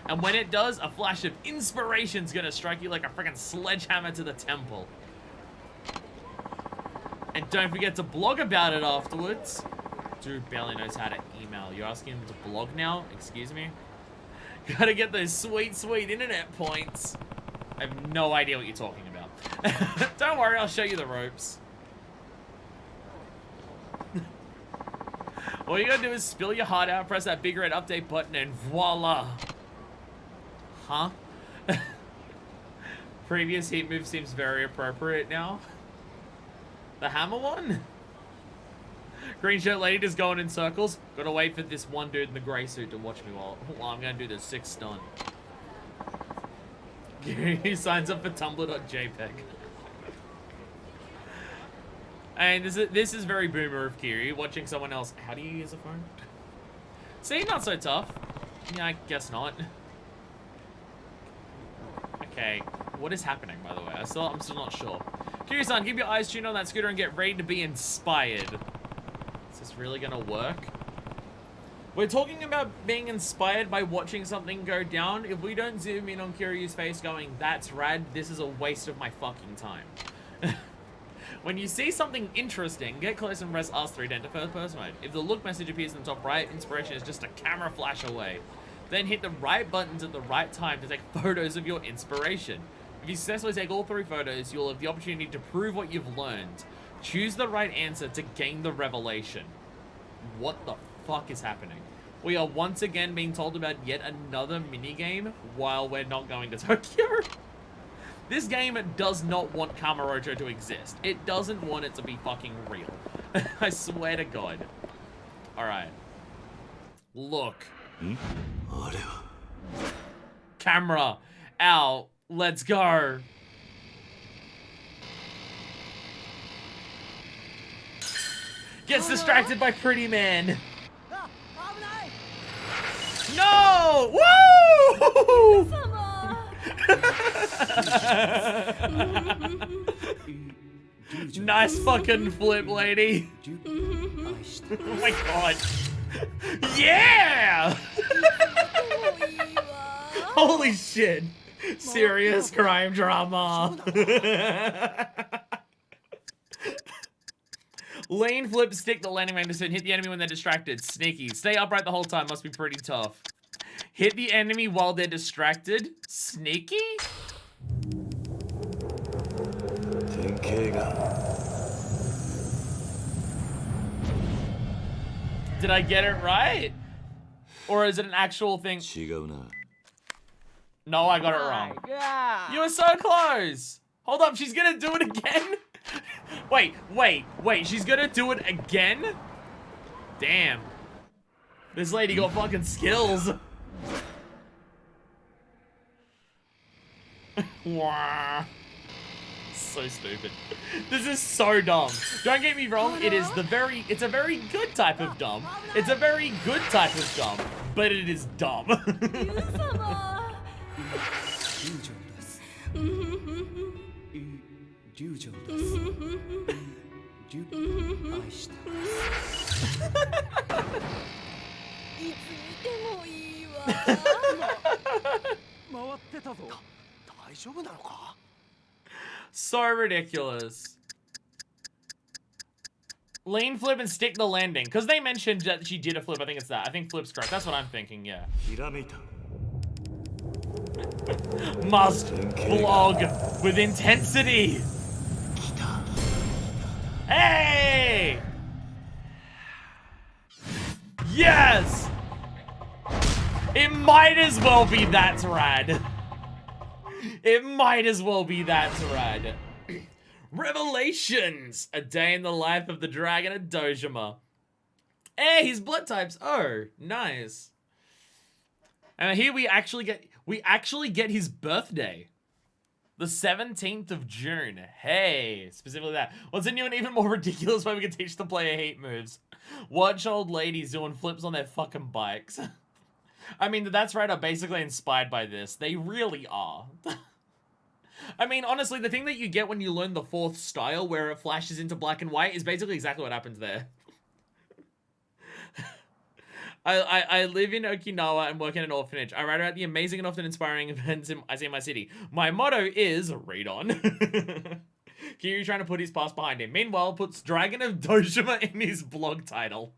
And when it does, a flash of inspiration's gonna strike you like a freaking sledgehammer to the temple. And don't forget to blog about it afterwards. Dude barely knows how to email. You're asking him to blog now? Excuse me? Gotta get those sweet, sweet internet points. I have no idea what you're talking about. Don't worry, I'll show you the ropes. All you gotta do is spill your heart out, press that big red update button, and voila. Huh? Previous heat move seems very appropriate now. The hammer one? Green shirt lady just going in circles. Gotta wait for this one dude in the grey suit to watch me while I'm gonna do the 6 stun. He signs up for tumblr.jpg. And this is very boomer of Kiri, watching someone else. How do you use a phone? See, not so tough. Yeah, I guess not. Okay, what is happening, by the way? I'm still not sure. Kiri-san, keep your eyes tuned on that scooter and get ready to be inspired. Is this really gonna work? We're talking about being inspired by watching something go down. If we don't zoom in on Kiryu's face going, that's rad, this is a waste of my fucking time. When you see something interesting, get close and press R3 to enter first person mode. If the look message appears in the top right, inspiration is just a camera flash away. Then hit the right buttons at the right time to take photos of your inspiration. If you successfully take all 3 photos, you'll have the opportunity to prove what you've learned. Choose the right answer to gain the revelation. What the fuck is happening? We are once again being told about yet another minigame while we're not going to Tokyo. This game does not want Kamurocho to exist. It doesn't want it to be fucking real. I swear to God. Alright. Look. Camera. Out. Let's go. Gets distracted by Pretty Man. No! Woo! Nice fucking flip, lady. Oh my god. Yeah! Holy shit. Serious crime drama. Lane flip, stick the landing magnet, hit the enemy when they're distracted. Sneaky. Stay upright the whole time. Must be pretty tough. Hit the enemy while they're distracted. Sneaky? Did I get it right? Or is it an actual thing? No, I got it wrong. You were so close. Hold up, she's gonna do it again? Wait, she's gonna do it again? Damn. This lady got fucking skills. Wah. So stupid. This is so dumb. Don't get me wrong, it's a very good type of dumb. It's a very good type of dumb, but it is dumb. So ridiculous. Lane flip and stick the landing. Because they mentioned that she did a flip. I think it's that. I think flip's correct. That's what I'm thinking, yeah. Must vlog with intensity. Hey! Yes! It might as well be that's rad. It might as well be that's rad. Revelations! A day in the life of the dragon at Dojima. Hey, his blood types. Oh, nice. And here we actually get his birthday. The 17th of June. Hey, specifically that. What's a new and even more ridiculous way we can teach the player heat moves? Watch old ladies doing flips on their fucking bikes. I mean, that's right, are basically inspired by this. They really are. I mean, honestly, the thing that you get when you learn the fourth style, where it flashes into black and white, is basically exactly what happens there. I live in Okinawa and work in an orphanage. I write about the amazing and often inspiring events I see in my city. My motto is, read on. Kiryu trying to put his past behind him. Meanwhile, puts Dragon of Doshima in his blog title.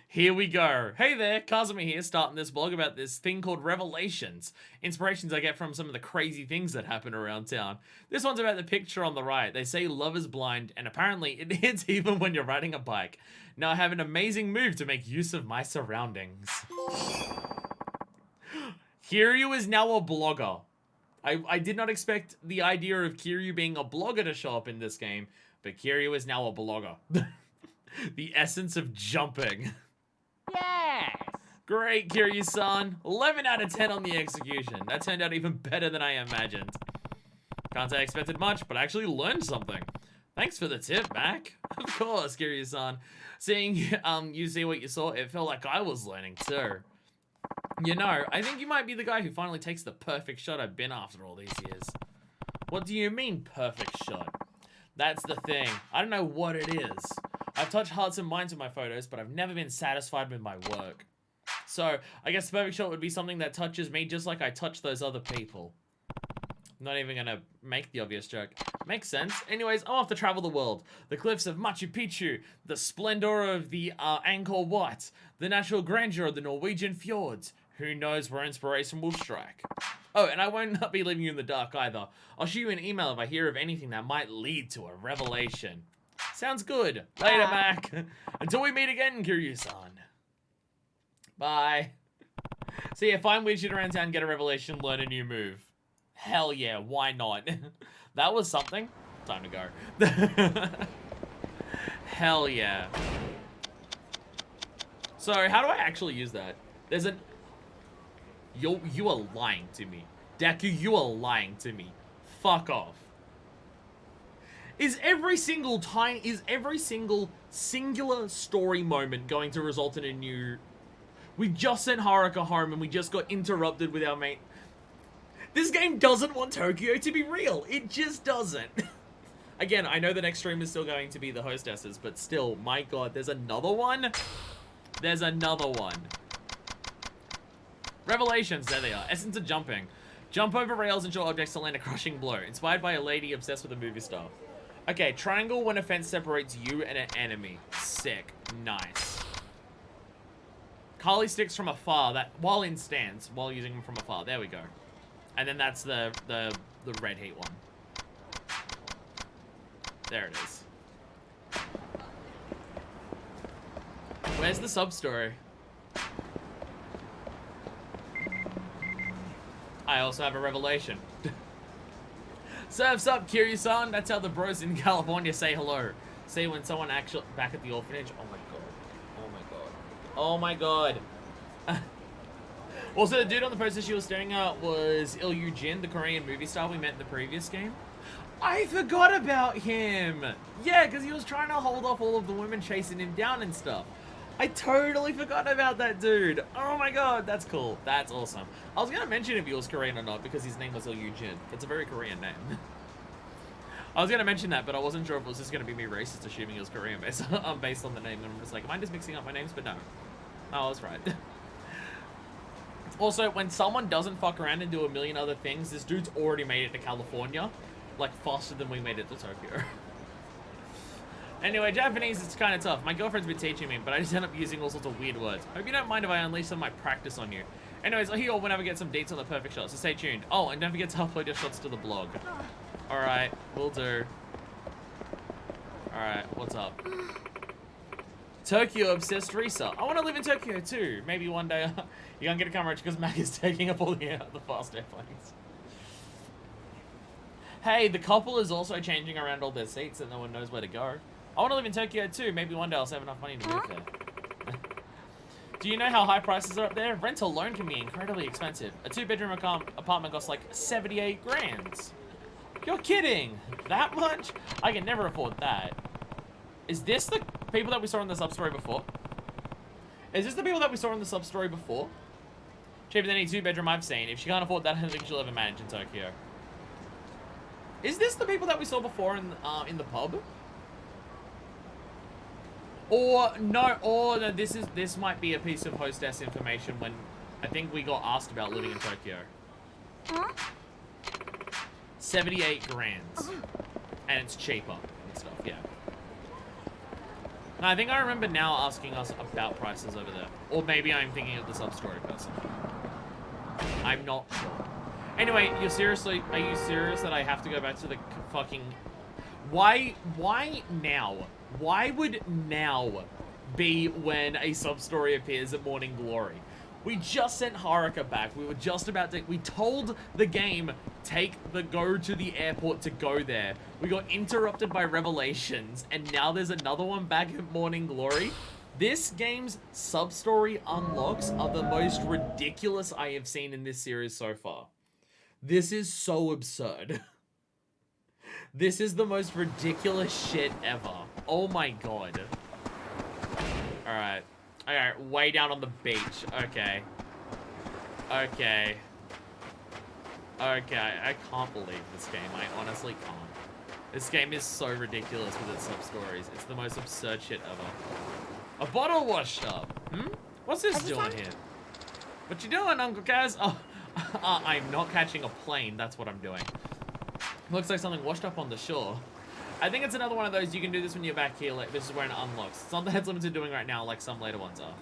Here we go. Hey there, Kazumi here, starting this blog about this thing called Revelations. Inspirations I get from some of the crazy things that happen around town. This one's about the picture on the right. They say love is blind, and apparently it hits even when you're riding a bike. Now I have an amazing move to make use of my surroundings. Kiryu is now a blogger. I did not expect the idea of Kiryu being a blogger to show up in this game, but Kiryu is now a blogger. The essence of jumping. Yes! Great, Kiryu-san. 11 out of 10 on the execution. That turned out even better than I imagined. Can't say I expected much, but I actually learned something. Thanks for the tip, Mac. Of course, Kiryu-san. Seeing you see what you saw, it felt like I was learning too. You know, I think you might be the guy who finally takes the perfect shot I've been after all these years. What do you mean, perfect shot? That's the thing. I don't know what it is. I've touched hearts and minds with my photos, but I've never been satisfied with my work. So, I guess the perfect shot would be something that touches me just like I touch those other people. I'm not even gonna make the obvious joke. Makes sense. Anyways, I'm off to travel the world. The cliffs of Machu Picchu, the splendor of the Angkor Wat, the natural grandeur of the Norwegian fjords. Who knows where inspiration will strike. Oh, and I won't not be leaving you in the dark either. I'll shoot you an email if I hear of anything that might lead to a revelation. Sounds good. Later, Mac. Until we meet again, Kiryu-san. Bye. So yeah, find weird shit around town, get a revelation, learn a new move. Hell yeah, why not? That was something. Time to go. Hell yeah. So, how do I actually use that? There's an... You are lying to me. Deku, you are lying to me. Fuck off. Is every single singular story moment going to result in a new... We just sent Haruka home and we just got interrupted with our mate. This game doesn't want Tokyo to be real. It just doesn't. Again, I know the next stream is still going to be the hostesses, but still, my god, there's another one? There's another one. Revelations, there they are. Essence of jumping. Jump over rails and short objects to land a crushing blow. Inspired by a lady obsessed with a movie star. Okay, triangle when a fence separates you and an enemy. Sick. Nice. Carly sticks from afar, that while in stance, while using them from afar. There we go. And then that's the red heat one. There it is. Where's the sub-story? I also have a revelation. Surf's up, Kiryu-san. That's how the bros in California say hello. Say when someone actually... Back at the orphanage. Oh my god. Oh my god. Oh my god. Also, the dude on the poster she was staring at was Il Jin, the Korean movie star we met in the previous game. I forgot about him. Yeah, because he was trying to hold off all of the women chasing him down and stuff. I totally forgot about that dude. Oh my god, that's cool. That's awesome. I was going to mention if he was Korean or not because his name was Il Jin. It's a very Korean name. I was going to mention that, but I wasn't sure if it was just going to be me racist assuming he was Korean based on the name. And I'm just like, am I just mixing up my names? But no. I was right. Also, when someone doesn't fuck around and do a million other things, this dude's already made it to California. Like, faster than we made it to Tokyo. Anyway, Japanese, it's kind of tough. My girlfriend's been teaching me, but I just end up using all sorts of weird words. Hope you don't mind if I unleash some of my practice on you. Anyways, I'll hear whenever I get some dates on the perfect shot, so stay tuned. Oh, and don't forget to upload your shots to the blog. Alright, will do. Alright, what's up? Tokyo obsessed Risa. I want to live in Tokyo too. Maybe one day you're gonna get a camera because Mac is taking up all the fast airplanes. Hey, the couple is also changing around all their seats and no one knows where to go. I want to live in Tokyo too. Maybe one day I'll save enough money to move there. Do you know how high prices are up there? Rent alone can be incredibly expensive. A 2-bedroom apartment costs like 78 grand. You're kidding! That much? I can never afford that. Is this the people that we saw in the sub-story before? Is this the people that we saw in the sub-story before? Cheaper than any 2-bedroom I've seen. If she can't afford that, I don't think she'll ever manage in Tokyo. Is this the people that we saw before in the pub? Or no, this might be a piece of hostess information when I think we got asked about living in Tokyo. 78 grand. And it's cheaper and stuff, yeah. No, I think I remember now asking us about prices over there. Or maybe I'm thinking of the sub-story person. I'm not sure. Anyway, are you serious that I have to go back to the fucking... Why now? Why would now be when a sub-story appears at Morning Glory? We just sent Haruka back. We were just about to... We told the game, go to the airport to go there. We got interrupted by Revelations, and now there's another one back at Morning Glory. This game's sub-story unlocks are the most ridiculous I have seen in this series so far. This is so absurd. This is the most ridiculous shit ever. Oh my god. Alright. Alright, way down on the beach. Okay. Okay. Okay, I can't believe this game. I honestly can't. This game is so ridiculous with its sub-stories. It's the most absurd shit ever. A bottle washed up. What's this doing here? What you doing, Uncle Kaz? Oh, I'm not catching a plane. That's what I'm doing. Looks like something washed up on the shore. I think it's another one of those, you can do this when you're back here, like, this is where it unlocks. It's not the heads limited doing right now, like some later ones are.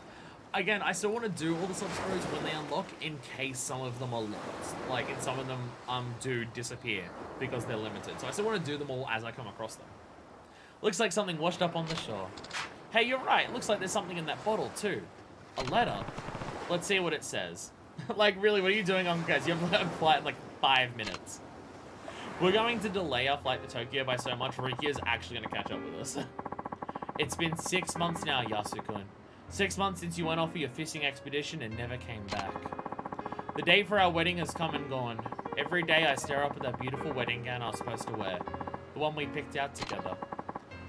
Again, I still want to do all the sub-stories when they unlock, in case some of them are lost. Like, and some of them, do disappear, because they're limited. So I still want to do them all as I come across them. Looks like something washed up on the shore. Hey, you're right, looks like there's something in that bottle, too. A letter? Let's see what it says. Like, really, what are you doing, Uncle Kaz? You have a flight in, like, 5 minutes. We're going to delay our flight to Tokyo by so much, Riki is actually going to catch up with us. It's been 6 months now, Yasukun. 6 months since you went off for your fishing expedition and never came back. The date for our wedding has come and gone. Every day I stare up at that beautiful wedding gown I was supposed to wear. The one we picked out together.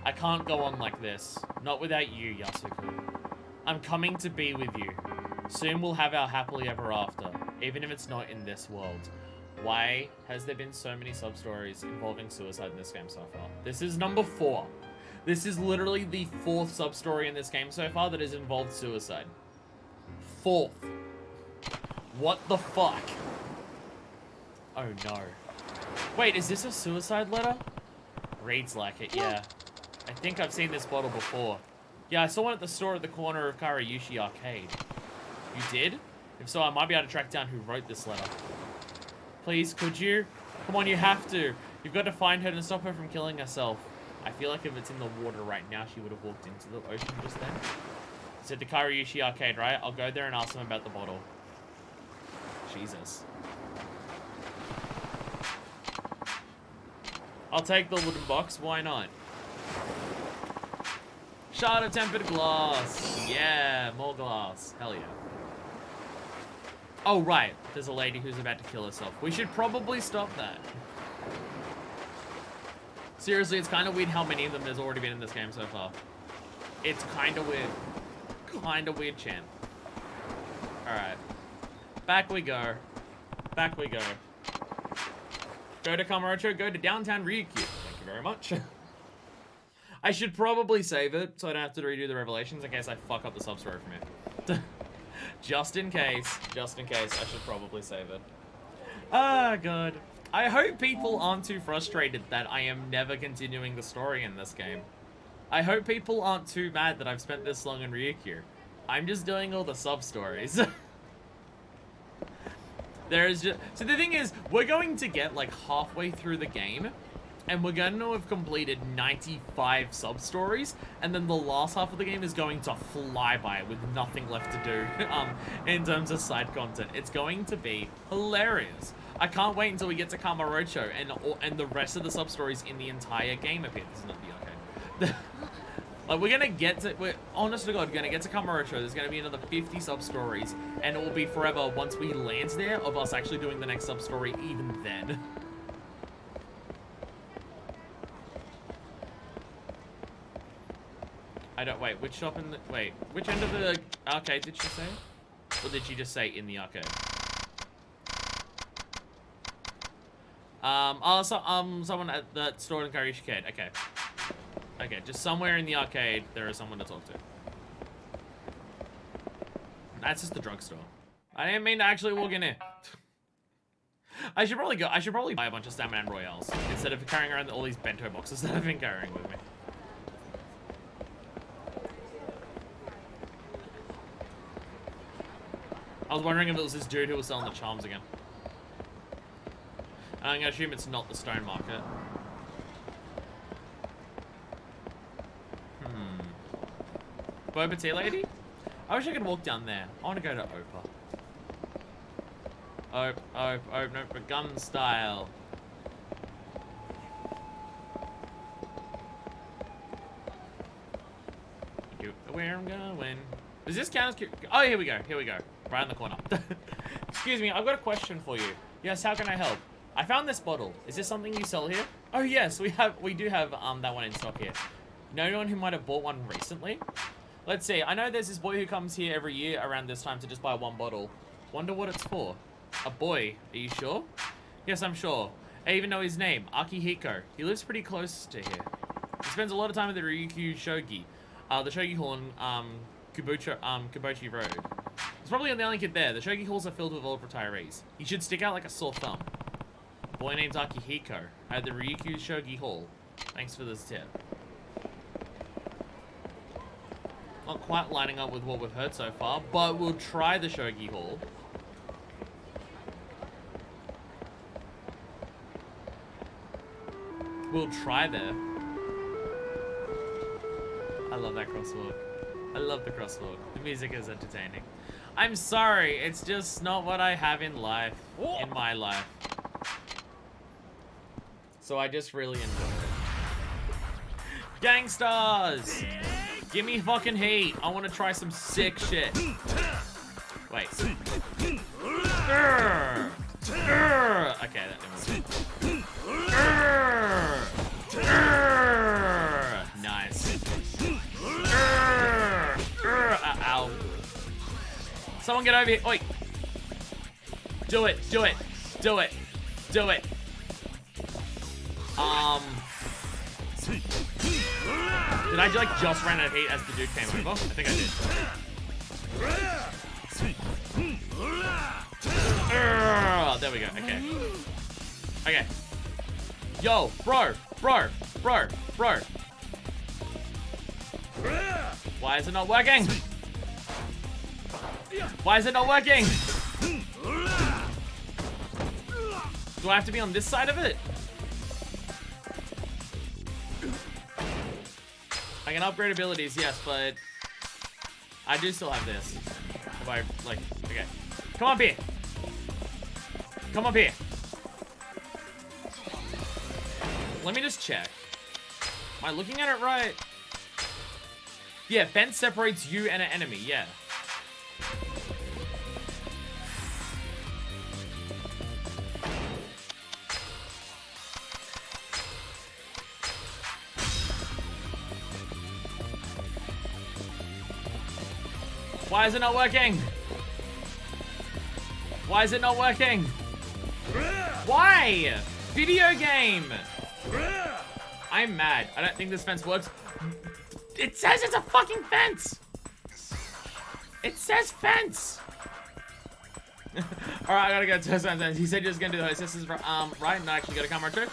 I can't go on like this. Not without you, Yasukun. I'm coming to be with you. Soon we'll have our happily ever after, even if it's not in this world. Why has there been so many sub-stories involving suicide in this game so far? This is number 4. This is literally the 4th sub-story in this game so far that has involved suicide. 4th. What the fuck? Oh no. Wait, is this a suicide letter? Reads like it, yeah. I think I've seen this bottle before. Yeah, I saw one at the store at the corner of Karayushi Arcade. You did? If so, I might be able to track down who wrote this letter. Please, could you? Come on, you have to. You've got to find her and stop her from killing herself. I feel like if it's in the water right now, she would have walked into the ocean just then. It's at the Karayushi Arcade, right? I'll go there and ask them about the bottle. Jesus. I'll take the wooden box. Why not? Shard of tempered glass. Yeah, more glass. Hell yeah. Oh, right. There's a lady who's about to kill herself. We should probably stop that. Seriously, it's kind of weird how many of them there's already been in this game so far. It's kind of weird. Kind of weird, champ. Alright. Back we go. Back we go. Go to Kamurocho, go to downtown Ryukyu. Thank you very much. I should probably save it so I don't have to redo the revelations in case I fuck up the sub-story from it. Just in case, I should probably save it. Ah, God. I hope people aren't too frustrated that I am never continuing the story in this game. I hope people aren't too mad that I've spent this long in Ryukyu. I'm just doing all the sub-stories. So the thing is, we're going to get like halfway through the game, and we're going to have completed 95 sub-stories, and then the last half of the game is going to fly by with nothing left to do in terms of side content. It's going to be hilarious. I can't wait until we get to Kamurocho and the rest of the sub-stories in the entire game appear. This is not the arcade. Like, we're honest to God, gonna get to Kamurocho. There's gonna be another 50 sub-stories, and it will be forever once we land there of us actually doing the next sub-story even then. Wait, which end of the arcade did she say? Or did she just say in the arcade? Someone at the store in Karish Arcade. Okay. Okay, just somewhere in the arcade, there is someone to talk to. That's just the drugstore. I didn't mean to actually walk in here. I should probably buy a bunch of Stamina and Royales instead of carrying around all these bento boxes that I've been carrying with me. I was wondering if it was this dude who was selling the charms again. I'm gonna assume it's not the stone market. Boba tea lady? I wish I could walk down there. I want to go to Opa. No, but gun style. Where I'm going. Does this count as... Oh, here we go. Here we go. Right in the corner. Excuse me, I've got a question for you. Yes, how can I help? I found this bottle. Is this something you sell here? Oh yes, we do have that one in stock here. Know anyone who might have bought one recently? Let's see. I know there's this boy who comes here every year around this time to just buy one bottle. Wonder what it's for. A boy. Are you sure? Yes, I'm sure. I even know his name. Akihiko. He lives pretty close to here. He spends a lot of time at the Ryukyu Shogi. The Shogi Hall on Kubochi Road. He's probably the only kid there. The Shogi Halls are filled with old retirees. He should stick out like a sore thumb. A boy named Akihiko at the Ryukyu Shogi Hall. Thanks for this tip. Not quite lining up with what we've heard so far, but we'll try the Shogi Hall. We'll try there. I love that crosswalk. I love the crosswalk. The music is entertaining. I'm sorry, it's just not what I have in life, in my life. So I just really enjoy it. Gangsters! Give me fucking heat. I want to try some sick shit. Wait. Urgh. Urgh. Okay, that didn't work. Urgh. Urgh. Nice. Urgh. Urgh. Ow. Someone get over here. Oi. Do it. Do it. Do it. Do it. Did I like just run out of heat as the dude came over? I think I did. There we go. Okay. Okay. Yo, bro. Why is it not working? Why is it not working? Do I have to be on this side of it? I can upgrade abilities, yes, but I do still have this. If I, like, okay. Come up here. Come up here. Let me just check. Am I looking at it right? Yeah, fence separates you and an enemy, yeah. Why is it not working? Why is it not working? Why? Video game! I'm mad. I don't think this fence works. It says it's a fucking fence! It says fence! Alright, I gotta go to something. He said he was gonna do the hostesses, right? Not actually got a camera too.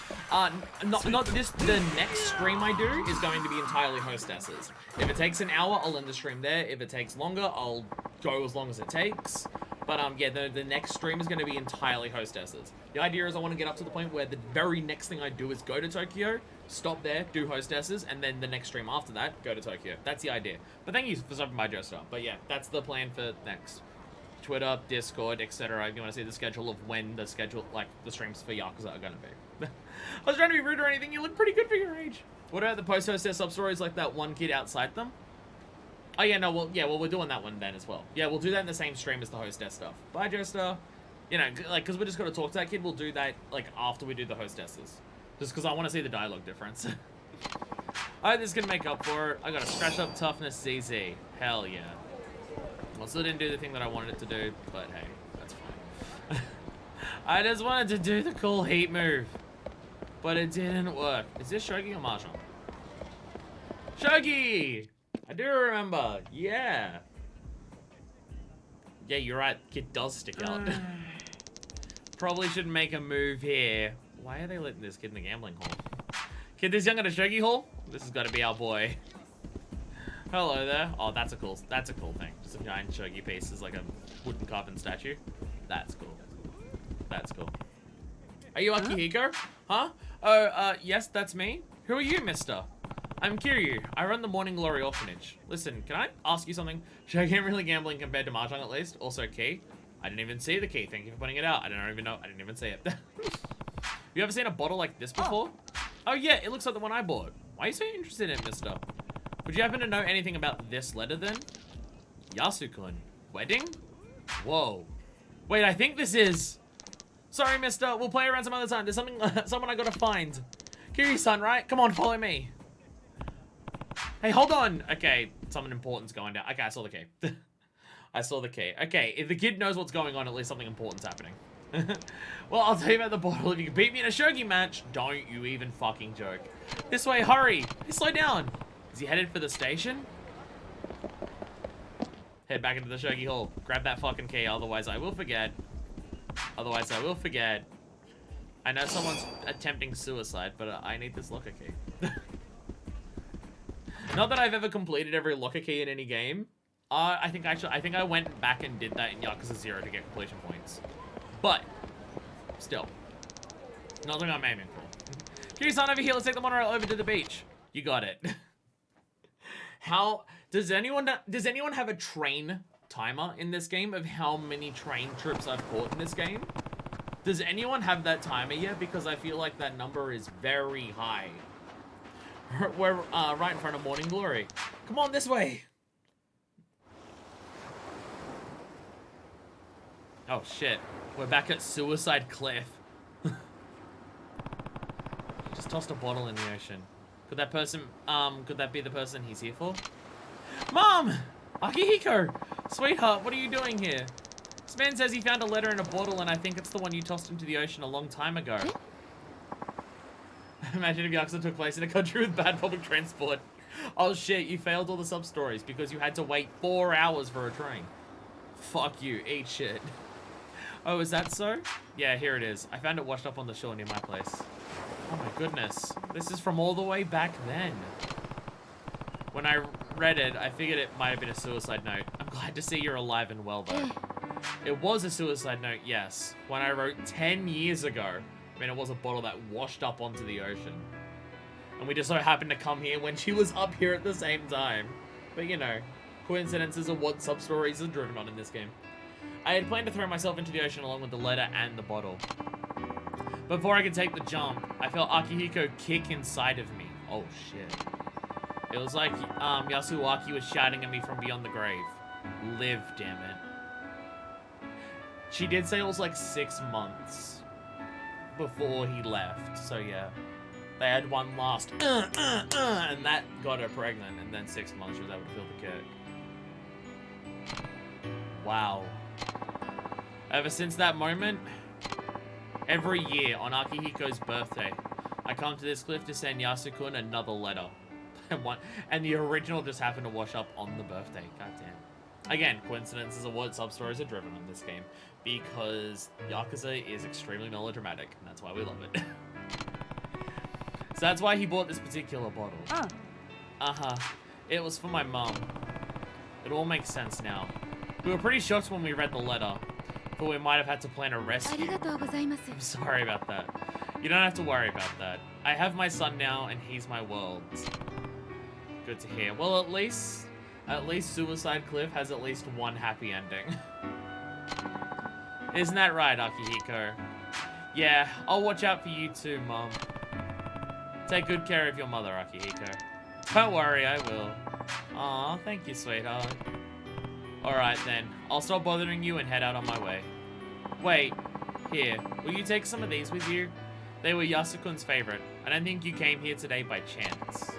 Not this. The next stream I do is going to be entirely hostesses. If it takes an hour, I'll end the stream there. If it takes longer, I'll go as long as it takes. But yeah, the next stream is going to be entirely hostesses. The idea is I want to get up to the point where the very next thing I do is go to Tokyo, stop there, do hostesses, and then the next stream after that, go to Tokyo. That's the idea. But thank you for stopping by, Joestar. But yeah, that's the plan for next. Twitter, Discord, etc. If you want to see the schedule of when the streams for Yakuza are going to be. I was trying to be rude or anything. You look pretty good for your age. What about the post-hostess sub-stories like that one kid outside them? Oh yeah, no, well, we're doing that one then as well. Yeah, we'll do that in the same stream as the hostess stuff. Bye, Joestar. You know, like, because we're just going to talk to that kid, we'll do that, like, after we do the hostesses. Just because I want to see the dialogue difference. Alright, this is going to make up for it. I got a scratch up toughness CZ. Hell yeah. Well, still didn't do the thing that I wanted it to do, but hey, that's fine. I just wanted to do the cool heat move. But it didn't work. Is this Shogi or Mahjong? Shogi! I do remember. Yeah. Yeah, you're right. Kid does stick out. Probably should make a move here. Why are they letting this kid in the gambling hall? Kid this young at a Shogi hall? This has got to be our boy. Hello there. Oh, that's a cool thing. Just a giant Shogi piece is like a wooden carving statue. That's cool. That's cool. Are you Akihiko? Huh? Oh, yes, that's me. Who are you, mister? I'm Kiryu. I run the Morning Glory Orphanage. Listen, can I ask you something? Shogi ain't really gambling compared to Mahjong at least. Also, key. I didn't even see the key. Thank you for pointing it out. I don't even know. I didn't even see it. You ever seen a bottle like this before? Oh, yeah, it looks like the one I bought. Why are you so interested in it, mister? Would you happen to know anything about this letter, then? Yasukun. Wedding? Whoa. Wait, I think this is... Sorry, mister. We'll play around some other time. There's something, someone I gotta find. Kiryu-san, right? Come on, follow me. Hey, hold on. Okay, something important's going down. Okay, I saw the key. I saw the key. Okay, if the kid knows what's going on, at least something important's happening. Well, I'll tell you about the bottle. If you can beat me in a shogi match, don't you even fucking joke. This way, hurry. Hey, slow down. Is he headed for the station? Head back into the shogi hall. Grab that fucking key, otherwise I will forget. Otherwise I will forget. I know someone's attempting suicide, but I need this locker key. Not that I've ever completed every locker key in any game. I think I went back and did that in Yakuza 0 to get completion points. But, still. Not something I'm aiming for. Kiryu-san, over here, let's take the monorail over to the beach. You got it. How, does anyone have a train timer in this game of how many train trips I've caught in this game? Does anyone have that timer yet? Because I feel like that number is very high. We're right in front of Morning Glory. Come on, this way. Oh shit, we're back at Suicide Cliff. Just tossed a bottle in the ocean. Could that person, could that be the person he's here for? Mom! Akihiko! Sweetheart, what are you doing here? This man says he found a letter in a bottle and I think it's the one you tossed into the ocean a long time ago. Imagine if Yakuza took place in a country with bad public transport. Oh shit, you failed all the sub-stories because you had to wait 4 hours for a train. Fuck you, eat shit. Oh, is that so? Yeah, here it is. I found it washed up on the shore near my place. Oh my goodness. This is from all the way back then. When I read it, I figured it might have been a suicide note. I'm glad to see you're alive and well, though. It was a suicide note, yes. When I wrote 10 years ago. I mean, it was a bottle that washed up onto the ocean. And we just so happened to come here when she was up here at the same time. But you know, coincidences are what sub-stories are driven on in this game. I had planned to throw myself into the ocean along with the letter and the bottle. Before I could take the jump, I felt Akihiko kick inside of me. Oh shit. It was like Yasuaki was shouting at me from beyond the grave. Live, damn it. She did say it was like 6 months before he left, so yeah. They had one last and that got her pregnant, and then 6 months she was able to feel the kick. Wow. Ever since that moment, every year on Akihiko's birthday, I come to this cliff to send Yasukun another letter. And the original just happened to wash up on the birthday. Goddamn. Again, coincidences are what sub-stories are driven on this game. Because Yakuza is extremely melodramatic, and that's why we love it. So that's why he bought this particular bottle. Uh-huh. It was for my mom. It all makes sense now. We were pretty shocked when we read the letter. Thought we might have had to plan a rescue. I'm sorry about that. You don't have to worry about that. I have my son now, and he's my world. Good to hear. Well, at least Suicide Cliff has at least one happy ending. Isn't that right, Akihiko? Yeah, I'll watch out for you too, Mom. Take good care of your mother, Akihiko. Don't worry, I will. Aw, thank you, sweetheart. Alright then, I'll stop bothering you and head out on my way. Wait, here, will you take some of these with you? They were Yasukun's favorite. I don't think you came here today by chance.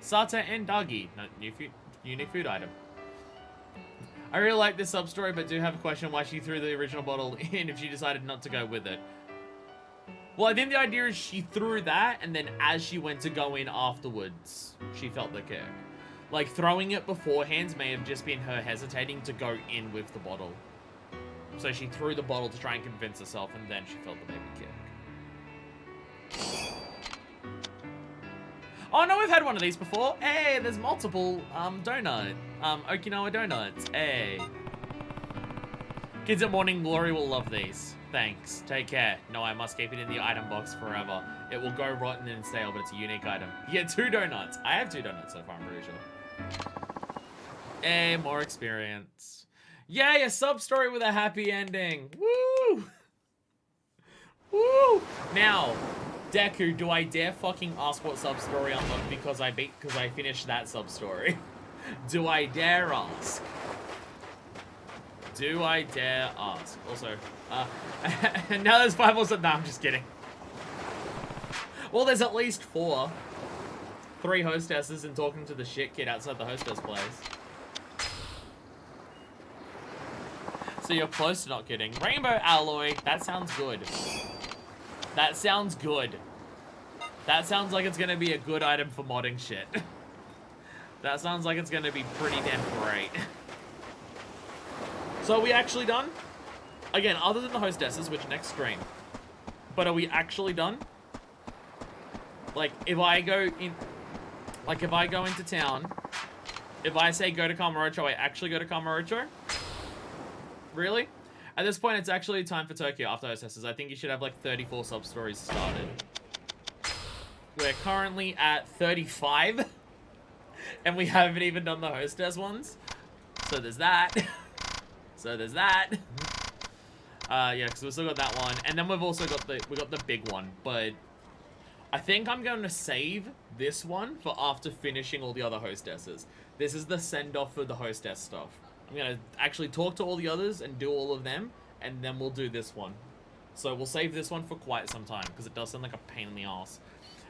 Sata and Dagi, unique food item. I really like this sub-story, but do have a question why she threw the original bottle in if she decided not to go with it. Well, I think the idea is she threw that, and then as she went to go in afterwards, she felt the kick. Like, throwing it beforehand may have just been her hesitating to go in with the bottle. So she threw the bottle to try and convince herself, and then she felt the baby kick. Oh no, we've had one of these before. Hey, there's multiple donut. Okinawa donuts. Hey. Kids at Morning Glory will love these. Thanks. Take care. No, I must keep it in the item box forever. It will go rotten and stale, but it's a unique item. You get 2 donuts. I have 2 donuts so far, I'm pretty sure. Hey, more experience. Yay, a sub-story with a happy ending. Woo! Woo! Now, Deku, do I dare fucking ask what sub-story unlocked because I finished that sub-story? Do I dare ask? Do I dare ask? Also, now there's 5 more sub. No, I'm just kidding. Well, there's at least 4. 3 hostesses and talking to the shit kid outside the hostess place. So you're close to not kidding. Rainbow alloy, that sounds good. That sounds good. That sounds like it's gonna be a good item for modding shit. That sounds like it's gonna be pretty damn great. So are we actually done? Again, other than the hostesses, which next stream. But are we actually done? Like, if I go in... Like, if I go into town, if I say go to Kamurocho, I actually go to Kamurocho? Really? At this point, it's actually time for Tokyo after hostesses. I think you should have, like, 34 sub-stories started. We're currently at 35. And we haven't even done the hostess ones. So there's that. So there's that. Yeah, because we've still got that one. And then we've also got the big one. But I think I'm going to save this one for after finishing all the other hostesses. This is the send-off for the hostess stuff. I'm going to actually talk to all the others and do all of them. And then we'll do this one. So we'll save this one for quite some time. Because it does sound like a pain in the ass.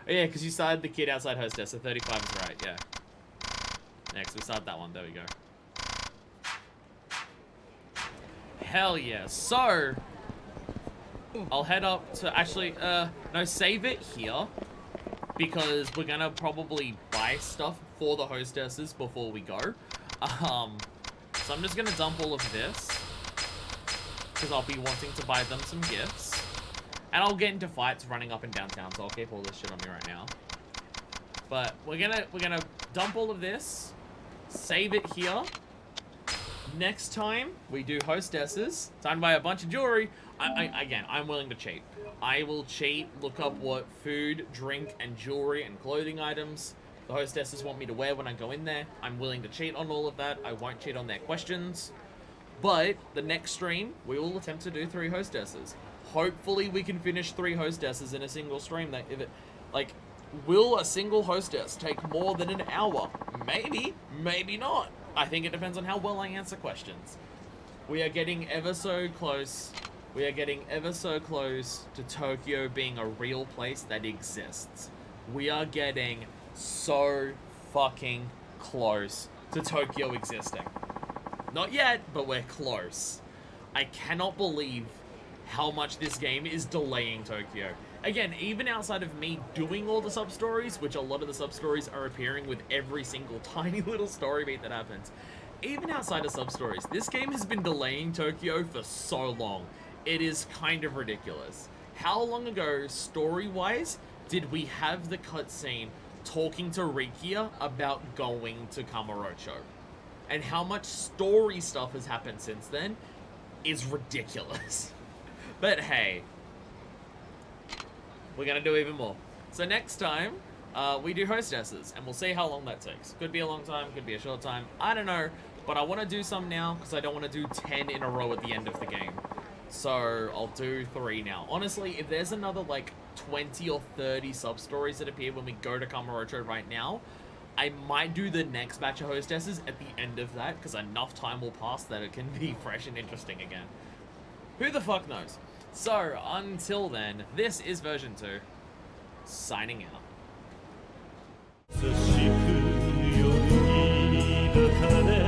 Oh, yeah, because you started the kid outside hostess. So 35 is right, yeah. Next, we started that one. There we go. Hell yeah. So, I'll head up to actually, no, save it here. Because we're gonna probably buy stuff for the hostesses before we go. So I'm just gonna dump all of this. Because I'll be wanting to buy them some gifts. And I'll get into fights running up and downtown, so I'll keep all this shit on me right now. But we're gonna dump all of this. Save it here. Next time we do hostesses, time to buy a bunch of jewelry. Again, I'm willing to cheat. I will cheat, look up what food, drink, and jewelry and clothing items the hostesses want me to wear when I go in there. I'm willing to cheat on all of that. I won't cheat on their questions. But the next stream, we will attempt to do 3 hostesses. Hopefully we can finish 3 hostesses in a single stream. That if it, like, will a single hostess take more than an hour? Maybe, maybe not. I think it depends on how well I answer questions. We are getting ever so close. We are getting ever so close to Tokyo being a real place that exists. We are getting so fucking close to Tokyo existing. Not yet, but we're close. I cannot believe how much this game is delaying Tokyo. Again, even outside of me doing all the sub-stories, which a lot of the sub-stories are appearing with every single tiny little story beat that happens, even outside of sub-stories, this game has been delaying Tokyo for so long. It is kind of ridiculous. How long ago, story-wise, did we have the cutscene talking to Rikia about going to Kamurocho? And how much story stuff has happened since then is ridiculous. But hey, we're gonna do even more. So next time, we do hostesses, and we'll see how long that takes. Could be a long time, could be a short time, I don't know. But I want to do some now, because I don't want to do 10 in a row at the end of the game. So I'll do 3 now. Honestly, if there's another like 20 or 30 sub-stories that appear when we go to Kamurocho right now, I might do the next batch of hostesses at the end of that, because enough time will pass that it can be fresh and interesting again. Who the fuck knows? So, until then, this is version 2, signing out. 優しくより抱かれ